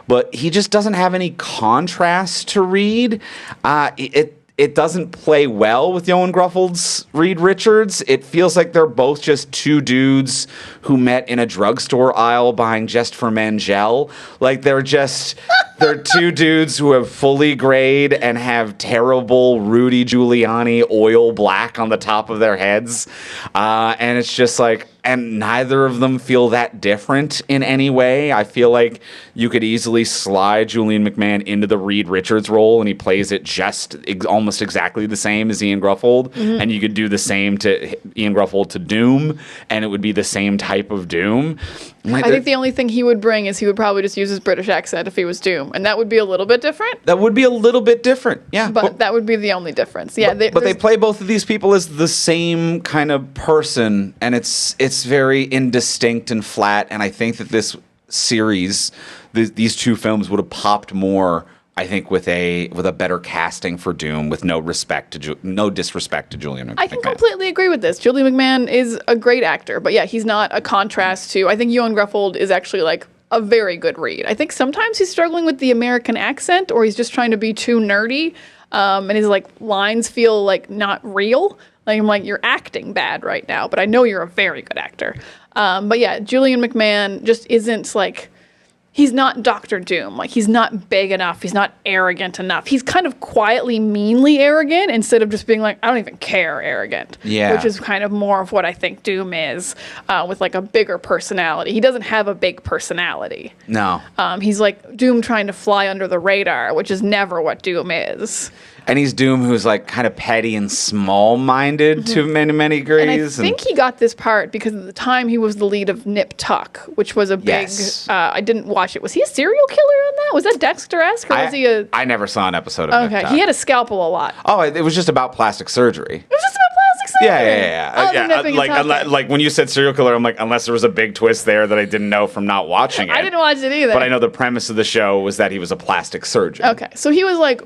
But he just doesn't have any contrast to Reed. It doesn't play well with Ioan Gruffudd's Reed Richards. It feels like they're both just two dudes who met in a drugstore aisle buying Just for Men gel. Like they're two dudes who have fully grayed and have terrible Rudy Giuliani oil black on the top of their heads. And it's just like, and neither of them feel that different in any way. I feel like you could easily slide Julian McMahon into the Reed Richards role, and he plays it just almost exactly the same as Ioan Gruffudd. Mm-hmm. And you could do the same to Ioan Gruffudd to Doom, and it would be the same type of Doom. I think the only thing he would bring is he would probably just use his British accent if he was Doom, and that would be a little bit different. That would be a little bit different, yeah. But that would be the only difference. Yeah, but they play both of these people as the same kind of person, and it's very indistinct and flat. And I think that this series, these two films, would have popped more, I think, with a better casting for Doom, with no disrespect to Julian McMahon. I can completely agree with this. Julian McMahon is a great actor, but yeah, he's not a contrast to. I think Ioan Gruffudd is actually like a very good Reed. I think sometimes he's struggling with the American accent, or he's just trying to be too nerdy, and his like lines feel like not real. Like I'm like, you're acting bad right now, but I know you're a very good actor. But yeah, Julian McMahon just isn't like. He's not Dr. Doom. Like, he's not big enough. He's not arrogant enough. He's kind of quietly, meanly arrogant instead of just being like, I don't even care arrogant. Yeah. Which is kind of more of what I think Doom is, with like a bigger personality. He doesn't have a big personality. No. He's like Doom trying to fly under the radar, which is never what Doom is. And he's Doom who's like kind of petty and small-minded to many degrees. And I think he got this part because at the time he was the lead of Nip Tuck, which was a big, yes. I didn't watch it. Was he a serial killer on that? Was that Dexter-esque, or was he a... I never saw an episode of Nip Tuck. He had a scalpel a lot. Oh, it was just about plastic surgery. It was just about plastic surgery? Yeah. Like when you said serial killer, I'm like, unless there was a big twist there that I didn't know from not watching it. I didn't watch it either. But I know the premise of the show was that he was a plastic surgeon. Okay, so he was like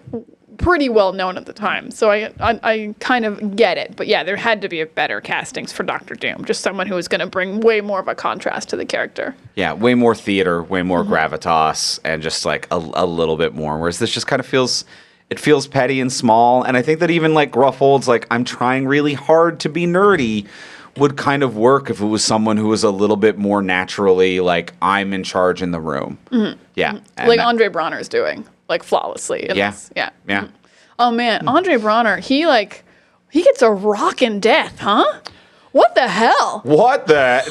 pretty well known at the time. So I kind of get it. But yeah, there had to be better castings for Doctor Doom. Just someone who was going to bring way more of a contrast to the character. Yeah, way more theater, way more gravitas, and just like a little bit more. Whereas this just kind of feels petty and small. And I think that even like Gruffold's like, I'm trying really hard to be nerdy, would kind of work if it was someone who was a little bit more naturally like, I'm in charge in the room. Yeah. Like Andre Bronner's doing, like flawlessly. Yeah. Yeah. Yeah. Oh man, Andre Bronner, he gets a rockin' death, huh? What the hell? What the?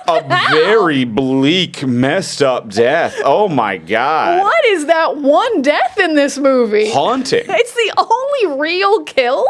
A very bleak, messed up death. Oh my God. What is that one death in this movie? Haunting. It's the only real kill?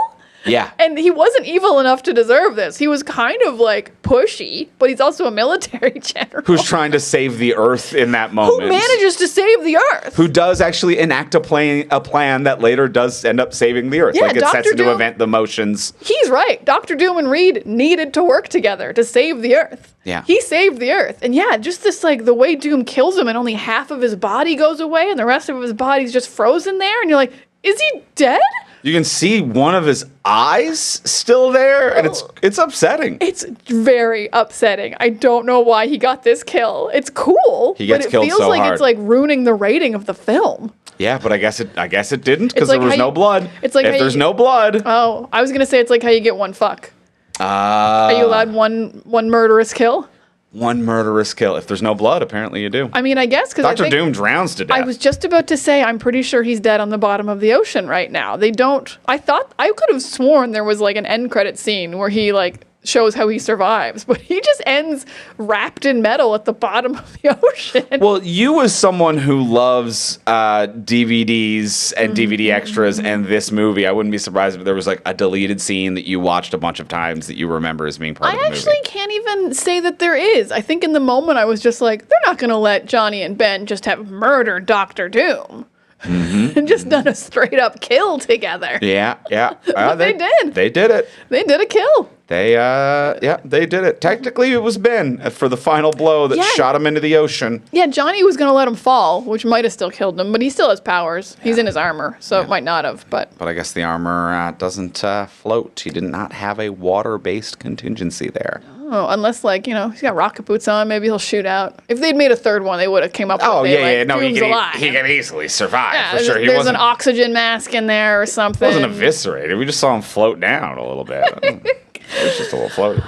Yeah. And he wasn't evil enough to deserve this. He was kind of like pushy, but he's also a military general. Who's trying to save the Earth in that moment. Who manages to save the Earth. Who does actually enact a plan that later does end up saving the Earth. Yeah, like it Dr. sets into Doom- event the motions. He's right. Dr. Doom and Reed needed to work together to save the Earth. Yeah. He saved the Earth. And yeah, just this like the way Doom kills him and only half of his body goes away and the rest of his body's just frozen there. And you're like, is he dead? You can see one of his eyes still there, and it's upsetting. It's very upsetting. I don't know why he got this kill. It's cool, He gets but it killed feels so like hard. it's like ruining the rating of the film. Yeah, but I guess it didn't because like there was how no you- blood. it's like if how there's you- no blood, Oh, I was gonna say it's like how you get one fuck. Are you allowed one murderous kill? one murderous kill. If there's no blood, apparently you do. I mean, I guess because Doctor Doom drowns to death. I was just about to say, I'm pretty sure he's dead on the bottom of the ocean right now. They don't. I could have sworn there was like an end credit scene where he like shows how he survives, but he just ends wrapped in metal at the bottom of the ocean. Well, you as someone who loves DVDs and DVD extras and this movie, I wouldn't be surprised if there was like a deleted scene that you watched a bunch of times that you remember as being part of the I movie. actually can't even say that there is. I think in the moment I was just like, they're not going to let Johnny and Ben just have murdered Doctor Doom. And just done a straight up kill together. Yeah. They did. They did it. They did a kill. They did it. Technically, it was Ben for the final blow that Yeah. shot him into the ocean. Yeah, Johnny was going to let him fall, which might have still killed him, but he still has powers. He's in his armor, so it might not have, but... But I guess the armor doesn't float. He did not have a water-based contingency there. Oh, unless, like, you know, he's got rocket boots on, maybe he'll shoot out. If they'd made a third one, they would have came up with he Doom's alive. can easily survive Yeah, for sure. He there's wasn't an oxygen mask in there or something. wasn't eviscerated. We just saw him float down a little bit. It was just a little floaty.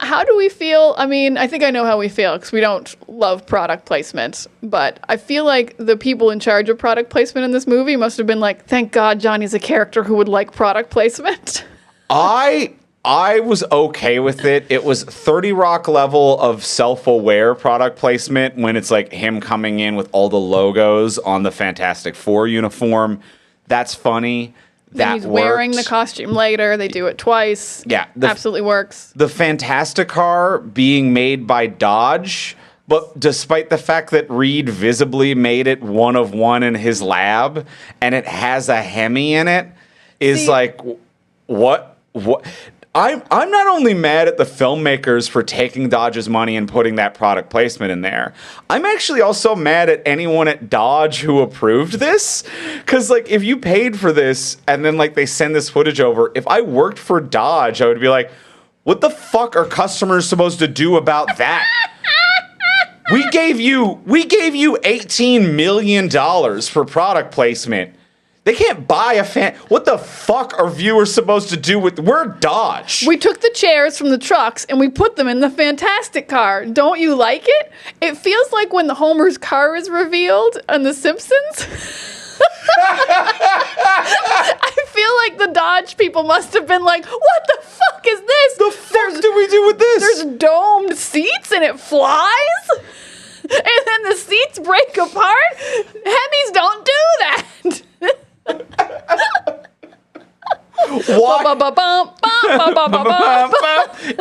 How do we feel? I mean, I think I know how we feel because we don't love product placement, but I feel like the people in charge of product placement in this movie must have been like, thank God Johnny's a character who would like product placement. I was okay with it. It was 30 Rock level of self-aware product placement when it's like him coming in with all the logos on the Fantastic Four uniform. That's funny. Then That he's wearing the works. costume later. They do it twice. Yeah, absolutely works. The Fantastic Car being made by Dodge, but despite the fact that Reed visibly made it one of one in his lab, and it has a Hemi in it, is like, what? I'm not only mad at the filmmakers for taking Dodge's money and putting that product placement in there. I'm actually also mad at anyone at Dodge who approved this. Because, like, if you paid for this and then, like, they send this footage over, if I worked for Dodge, I would be like, what the fuck are customers supposed to do about that? We gave you $18 million for product placement. They can't buy a fan. What the fuck are viewers supposed to do with? We're Dodge. We took the chairs from the trucks and we put them in the Fantastic Car. Don't you like it? It feels like when the Homer's car is revealed on The Simpsons. I feel like the Dodge people must have been like, what the fuck is this? The fuck do we do with this? There's domed seats and it flies? And then the seats break apart? Hemis don't do that. Why?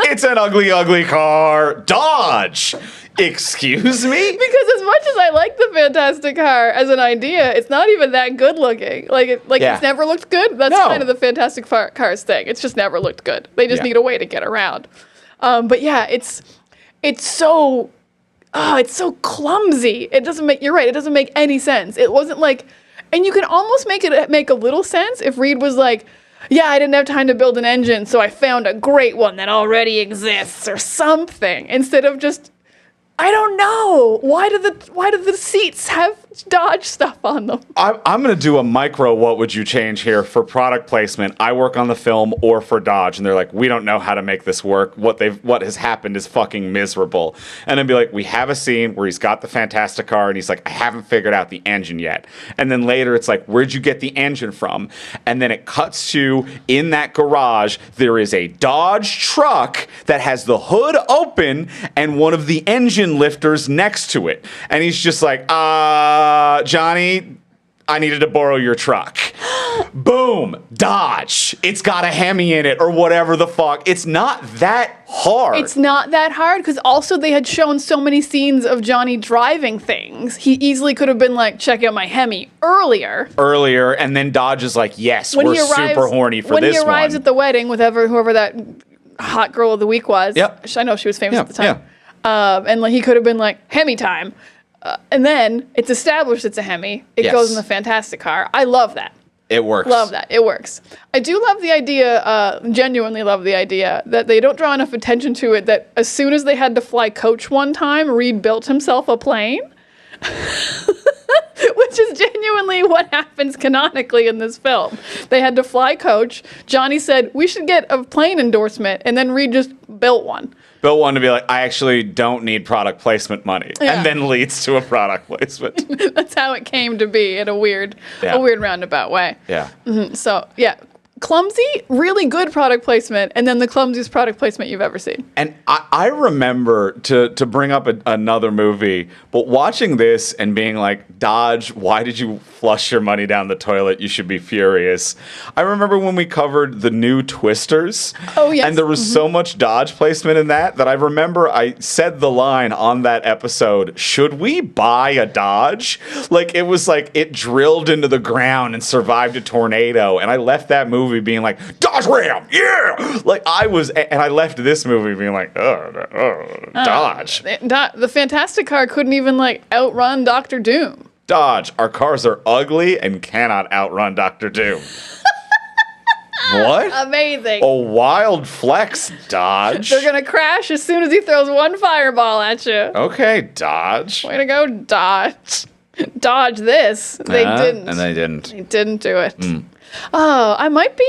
It's an ugly, ugly car. Dodge. Excuse me? Because as much as I like the Fantastic Car as an idea, it's not even that good looking. It's never looked good. That's No. kind of the Fantastic Cars thing. It's just never looked good. They just need a way to get around. But yeah, it's so clumsy. It doesn't make. You're right. It doesn't make any sense. It wasn't like. And you can almost make it make a little sense if Reed was like, yeah, I didn't have time to build an engine, so I found a great one that already exists or something. Instead of just, I don't know. Why do the seats have Dodge stuff on them? I'm going to do a micro what would you change here for product placement. I work on the film or for Dodge, and they're like, we don't know how to make this work. What has happened is fucking miserable. And I'd be like, we have a scene where he's got the Fantastic car, and he's like, I haven't figured out the engine yet. And then later it's like, where'd you get the engine from? And then it cuts to, in that garage, there is a Dodge truck that has the hood open and one of the engine lifters next to it. And he's just like, Johnny, I needed to borrow your truck. Boom, Dodge. It's got a Hemi in it or whatever the fuck. It's not that hard. It's not that hard because also they had shown so many scenes of Johnny driving things. He easily could have been like, check out my Hemi earlier, and then Dodge is like, yes, we're super horny for this one. When he arrives at the wedding with whoever that hot girl of the week was. Yep. I know she was famous at the time. Yeah. And like he could have been like, Hemi time. And then it's established it's a Hemi. It goes in the Fantastic car. I love that. It works. Love that. It works. I do love the idea, genuinely love the idea, that they don't draw enough attention to it, that as soon as they had to fly coach one time, Reed built himself a plane. Which is genuinely what happens canonically in this film. They had to fly coach. Johnny said, we should get a plane endorsement. And then Reed just built one. Built one to be like, I actually don't need product placement money. Yeah. And then leads to a product placement. That's how it came to be in a weird roundabout way. Yeah. Mm-hmm. So, yeah. Clumsy, really good product placement, and then the clumsiest product placement you've ever seen. And I remember, to bring up another movie, but watching this and being like, Dodge, why did you flush your money down the toilet? You should be furious. I remember when we covered the new Twisters. Oh, yes. And there was so much Dodge placement in that I remember I said the line on that episode, should we buy a Dodge? Like, it was like it drilled into the ground and survived a tornado. And I left that movie being like, Dodge Ram, yeah! Like, and I left this movie being like, Dodge. The Fantastic car couldn't even, like, outrun Dr. Doom. Dodge, our cars are ugly and cannot outrun Dr. Doom. What? Amazing. A wild flex, Dodge. They're going to crash as soon as he throws one fireball at you. Okay, Dodge. Way to go, Dodge. Dodge this. They didn't. And they didn't. They didn't do it. Oh, that might be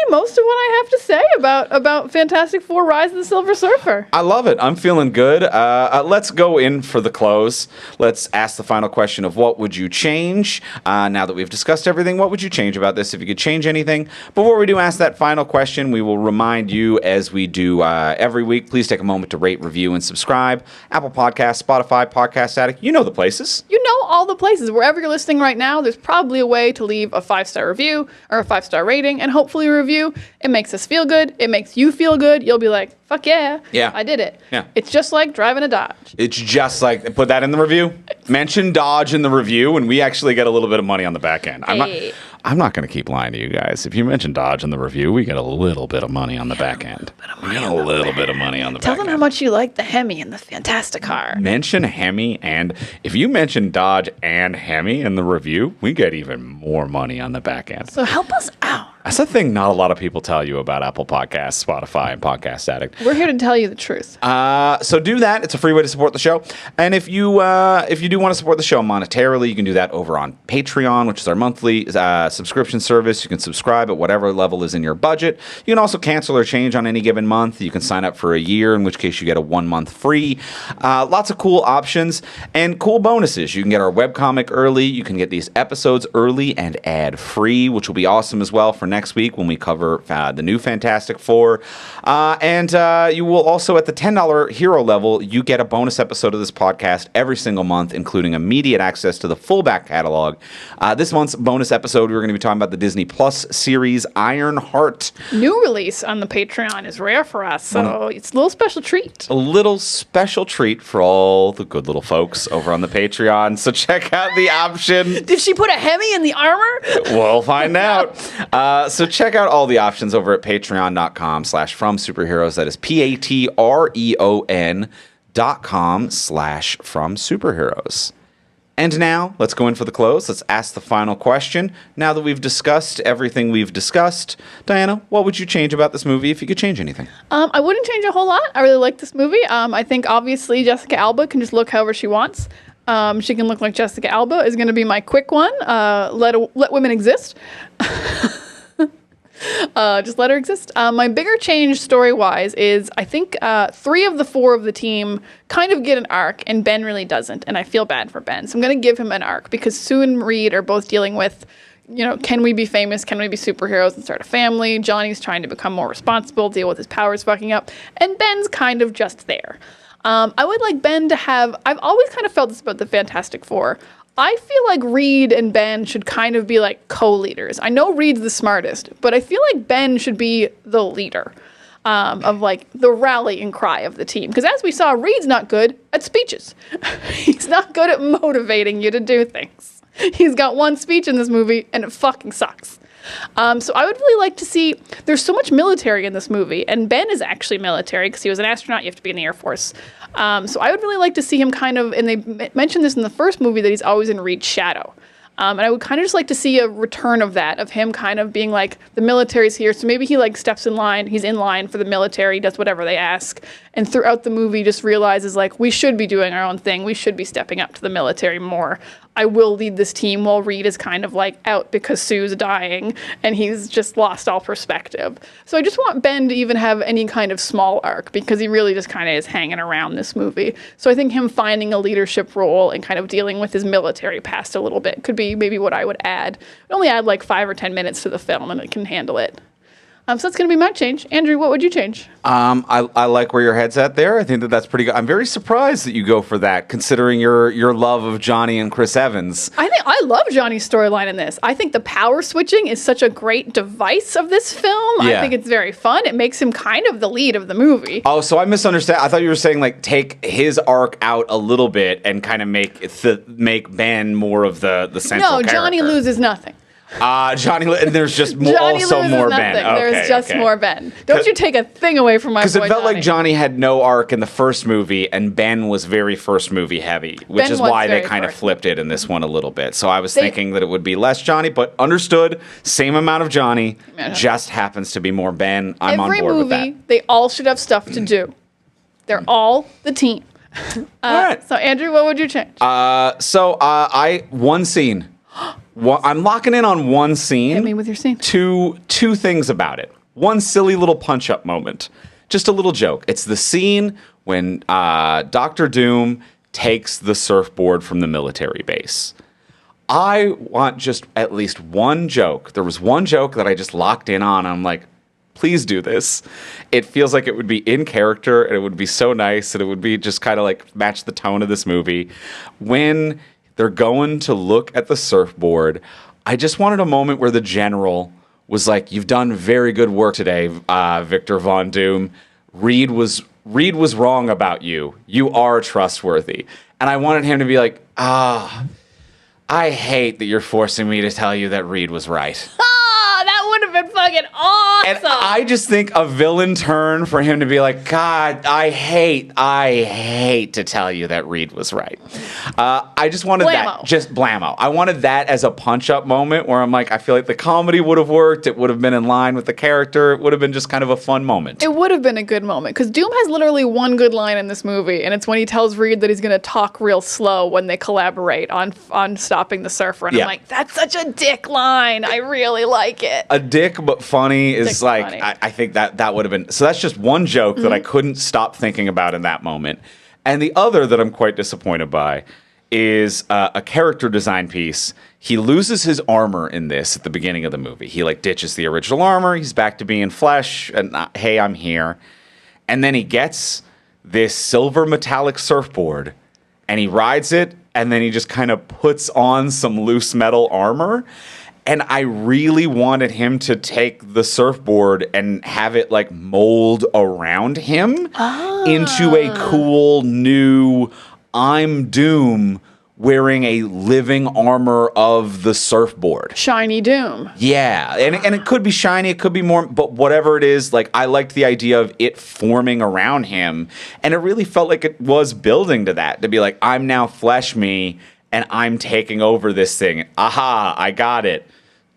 most of what I have to say about Fantastic Four: Rise of the Silver Surfer. I love it. I'm feeling good. Let's go in for the close. Let's ask the final question of what would you change? Now that we've discussed everything, what would you change about this if you could change anything? Before we do ask that final question, we will remind you, as we do every week, please take a moment to rate, review, and subscribe. Apple Podcasts, Spotify, Podcast Addict. You know the places. You know all the places. Wherever you're listening right now, there's probably a way to leave a 5-star review or a 5-star rating, and hopefully a review. It makes us feel good. It makes you feel good. You'll be like, fuck yeah. Yeah. I did it. Yeah. It's just like driving a Dodge. It's just like, put that in the review. Mention Dodge in the review, and we actually get a little bit of money on the back end. Hey. I'm not going to keep lying to you guys. If you mention Dodge in the review, we get a little bit of money on the back end. We get a little bit of money on the back end. Tell them how much you like the Hemi and the Fantastic car. Mention Hemi, and if you mention Dodge and Hemi in the review, we get even more money on the back end. So help us out. That's the thing not a lot of people tell you about Apple Podcasts, Spotify, and Podcast Addict. We're here to tell you the truth. So do that. It's a free way to support the show. And if you do want to support the show monetarily, you can do that over on Patreon, which is our monthly subscription service. You can subscribe at whatever level is in your budget. You can also cancel or change on any given month. You can sign up for a year, in which case you get a 1 month free. Lots of cool options and cool bonuses. You can get our webcomic early. You can get these episodes early and ad-free, which will be awesome as well for next week when we cover the new Fantastic Four. And you will also, at the $10 hero level, you get a bonus episode of this podcast every single month, including immediate access to the full back catalog. This month's bonus episode, we're going to be talking about the Disney Plus series Ironheart. New release on the Patreon is rare for us, so it's a little special treat. A little special treat for all the good little folks over on the Patreon. So check out the option. Did she put a Hemi in the armor? We'll find out. So check out all the options over at patreon.com/fromsuperheroes. That is patreon.com/fromsuperheroes. And now, let's go in for the close. Let's ask the final question. Now that we've discussed everything we've discussed, Diana, what would you change about this movie if you could change anything? I wouldn't change a whole lot. I really like this movie. I think obviously Jessica Alba can just look however she wants. She can look like Jessica Alba is going to be my quick one. Let women exist. Just let her exist. My bigger change story-wise is I think 3 of the 4 of the team kind of get an arc, and Ben really doesn't, and I feel bad for Ben. So I'm going to give him an arc because Sue and Reed are both dealing with, can we be famous? Can we be superheroes and start a family? Johnny's trying to become more responsible, deal with his powers fucking up, and Ben's kind of just there. I would like Ben to have... I've always kind of felt this about the Fantastic Four. I feel like Reed and Ben should kind of be like co-leaders. I know Reed's the smartest, but I feel like Ben should be the leader of like the rallying cry of the team. Because as we saw, Reed's not good at speeches. He's not good at motivating you to do things. He's got one speech in this movie and it fucking sucks. So I would really like to see, there's so much military in this movie, and Ben is actually military because he was an astronaut. You have to be in the Air Force. So I would really like to see him kind of, and they mentioned this in the first movie, that he's always in Reed's shadow. And I would kind of just like to see a return of that, of him kind of being like, the military's here, so maybe he like steps in line, he's in line for the military, does whatever they ask, and throughout the movie just realizes like, we should be doing our own thing, we should be stepping up to the military more. I will lead this team while Reed is kind of like out because Sue's dying and he's just lost all perspective. So I just want Ben to even have any kind of small arc because he really just kind of is hanging around this movie. So I think him finding a leadership role and kind of dealing with his military past a little bit could be maybe what I would add. I'd only add like 5 or 10 minutes to the film and it can handle it. So that's going to be my change. Andrew, what would you change? I like where your head's at there. I think that's pretty good. I'm very surprised that you go for that, considering your love of Johnny and Chris Evans. I love Johnny's storyline in this. I think the power switching is such a great device of this film. Yeah. I think it's very fun. It makes him kind of the lead of the movie. Oh, so I misunderstand. I thought you were saying like take his arc out a little bit and kind of make Ben more of the central character. No, Johnny loses nothing. Johnny, and there's just also more Ben. Okay, there's just more Ben. Don't you take a thing away from my boy Because it felt Johnny. like Johnny had no arc in the first movie, and Ben was very first movie heavy, which is why they kind of flipped it in this one a little bit. So I was thinking that it would be less Johnny, but understood, same amount of Johnny, just happens to be more Ben. I'm on board with that. Every movie, they all should have stuff to do. They're all the team. All right. So Andrew, what would you change? One scene. I'm locking in on one scene. Hit me with your scene. Two things about it. One silly little punch-up moment. Just a little joke. It's the scene when Dr. Doom takes the surfboard from the military base. I want just at least one joke. There was one joke that I just locked in on. I'm like, please do this. It feels like it would be in character, and it would be so nice, and it would be just kind of like match the tone of this movie. When they're going to look at the surfboard, I just wanted a moment where the general was like, you've done very good work today, Victor Von Doom. Reed was wrong about you. You are trustworthy. And I wanted him to be like, I hate that you're forcing me to tell you that Reed was right. That would have been fucking awesome. And I just think a villain turn for him to be like, God, I hate to tell you that Reed was right. I just wanted that, just blammo. I wanted that as a punch-up moment where I'm like, I feel like the comedy would have worked. It would have been in line with the character. It would have been just kind of a fun moment. It would have been a good moment because Doom has literally one good line in this movie, and it's when he tells Reed that he's going to talk real slow when they collaborate on stopping the surfer. And I'm like, that's such a dick line. I really like it. A dick but funny is like, funny. I think that would have been, so that's just one joke that I couldn't stop thinking about in that moment. And the other that I'm quite disappointed by is a character design piece. He loses his armor in this at the beginning of the movie. He like ditches the original armor. He's back to being flesh and hey, I'm here. And then he gets this silver metallic surfboard and he rides it and then he just kind of puts on some loose metal armor. And I really wanted him to take the surfboard and have it like mold around him into a cool new I'm Doom wearing a living armor of the surfboard. Shiny Doom. Yeah. And it could be shiny, it could be more, but whatever it is, like I liked the idea of it forming around him. And it really felt like it was building to that, to be like, I'm now flesh me. and I'm taking over this thing. Aha, I got it.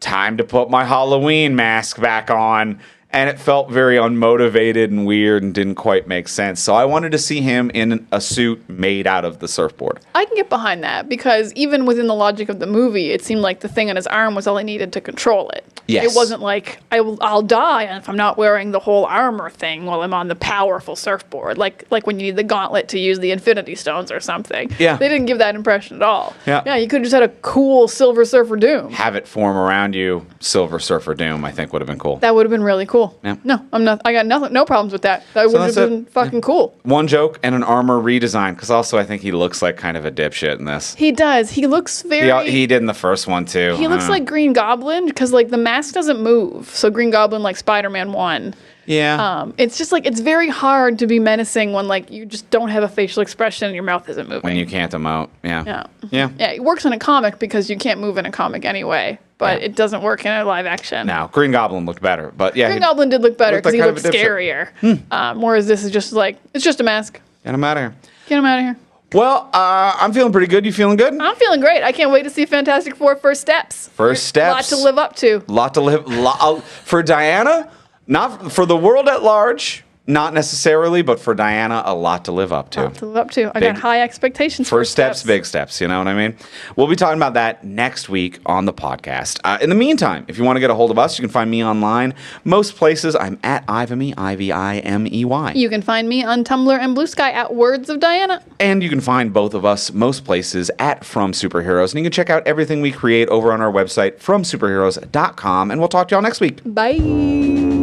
Time to put my Halloween mask back on. And it felt very unmotivated and weird and didn't quite make sense. So I wanted to see him in a suit made out of the surfboard. I can get behind that because even within the logic of the movie, it seemed like the thing on his arm was all he needed to control it. Yes. It wasn't like, I'll die if I'm not wearing the whole armor thing while I'm on the powerful surfboard. Like when you need the gauntlet to use the Infinity Stones or something. Yeah. They didn't give that impression at all. Yeah. You could have just had a cool Silver Surfer Doom. Have it form around you, Silver Surfer Doom, I think would have been cool. That would have been really cool. Yeah. No, I got no problems with that. That would have that's been it. fucking cool. One joke and an armor redesign, because also I think he looks like kind of a dipshit in this. He does. He looks very... He did in the first one, too. He looks like Green Goblin because, like, the mask doesn't move. So Green Goblin, like Spider-Man 1. Yeah. It's just, like, it's very hard to be menacing when, like, you just don't have a facial expression and your mouth isn't moving. When you can't emote. Yeah. Yeah. Yeah. Yeah, it works in a comic because you can't move in a comic anyway. But it doesn't work in a live action. Now, Green Goblin looked better. But yeah. Green Goblin did look better looked because like he kind looked of a dipshit. scarier. Whereas this is just, like, it's just a mask. Get him out of here. Get him out of here. Well, I'm feeling pretty good. You feeling good? I'm feeling great. I can't wait to see Fantastic Four First Steps. First Steps. A lot to live up to. For Diana, not for the world at large, not necessarily, but for Diana, a lot to live up to. To live up to. I got high expectations. First steps, big steps. You know what I mean? We'll be talking about that next week on the podcast. In the meantime, if you want to get a hold of us, you can find me online. Most places, I'm at Ivimey, Ivimey. You can find me on Tumblr and Blue Sky at Words of Diana. And you can find both of us most places at From Superheroes. And you can check out everything we create over on our website, fromsuperheroes.com. And we'll talk to y'all next week. Bye.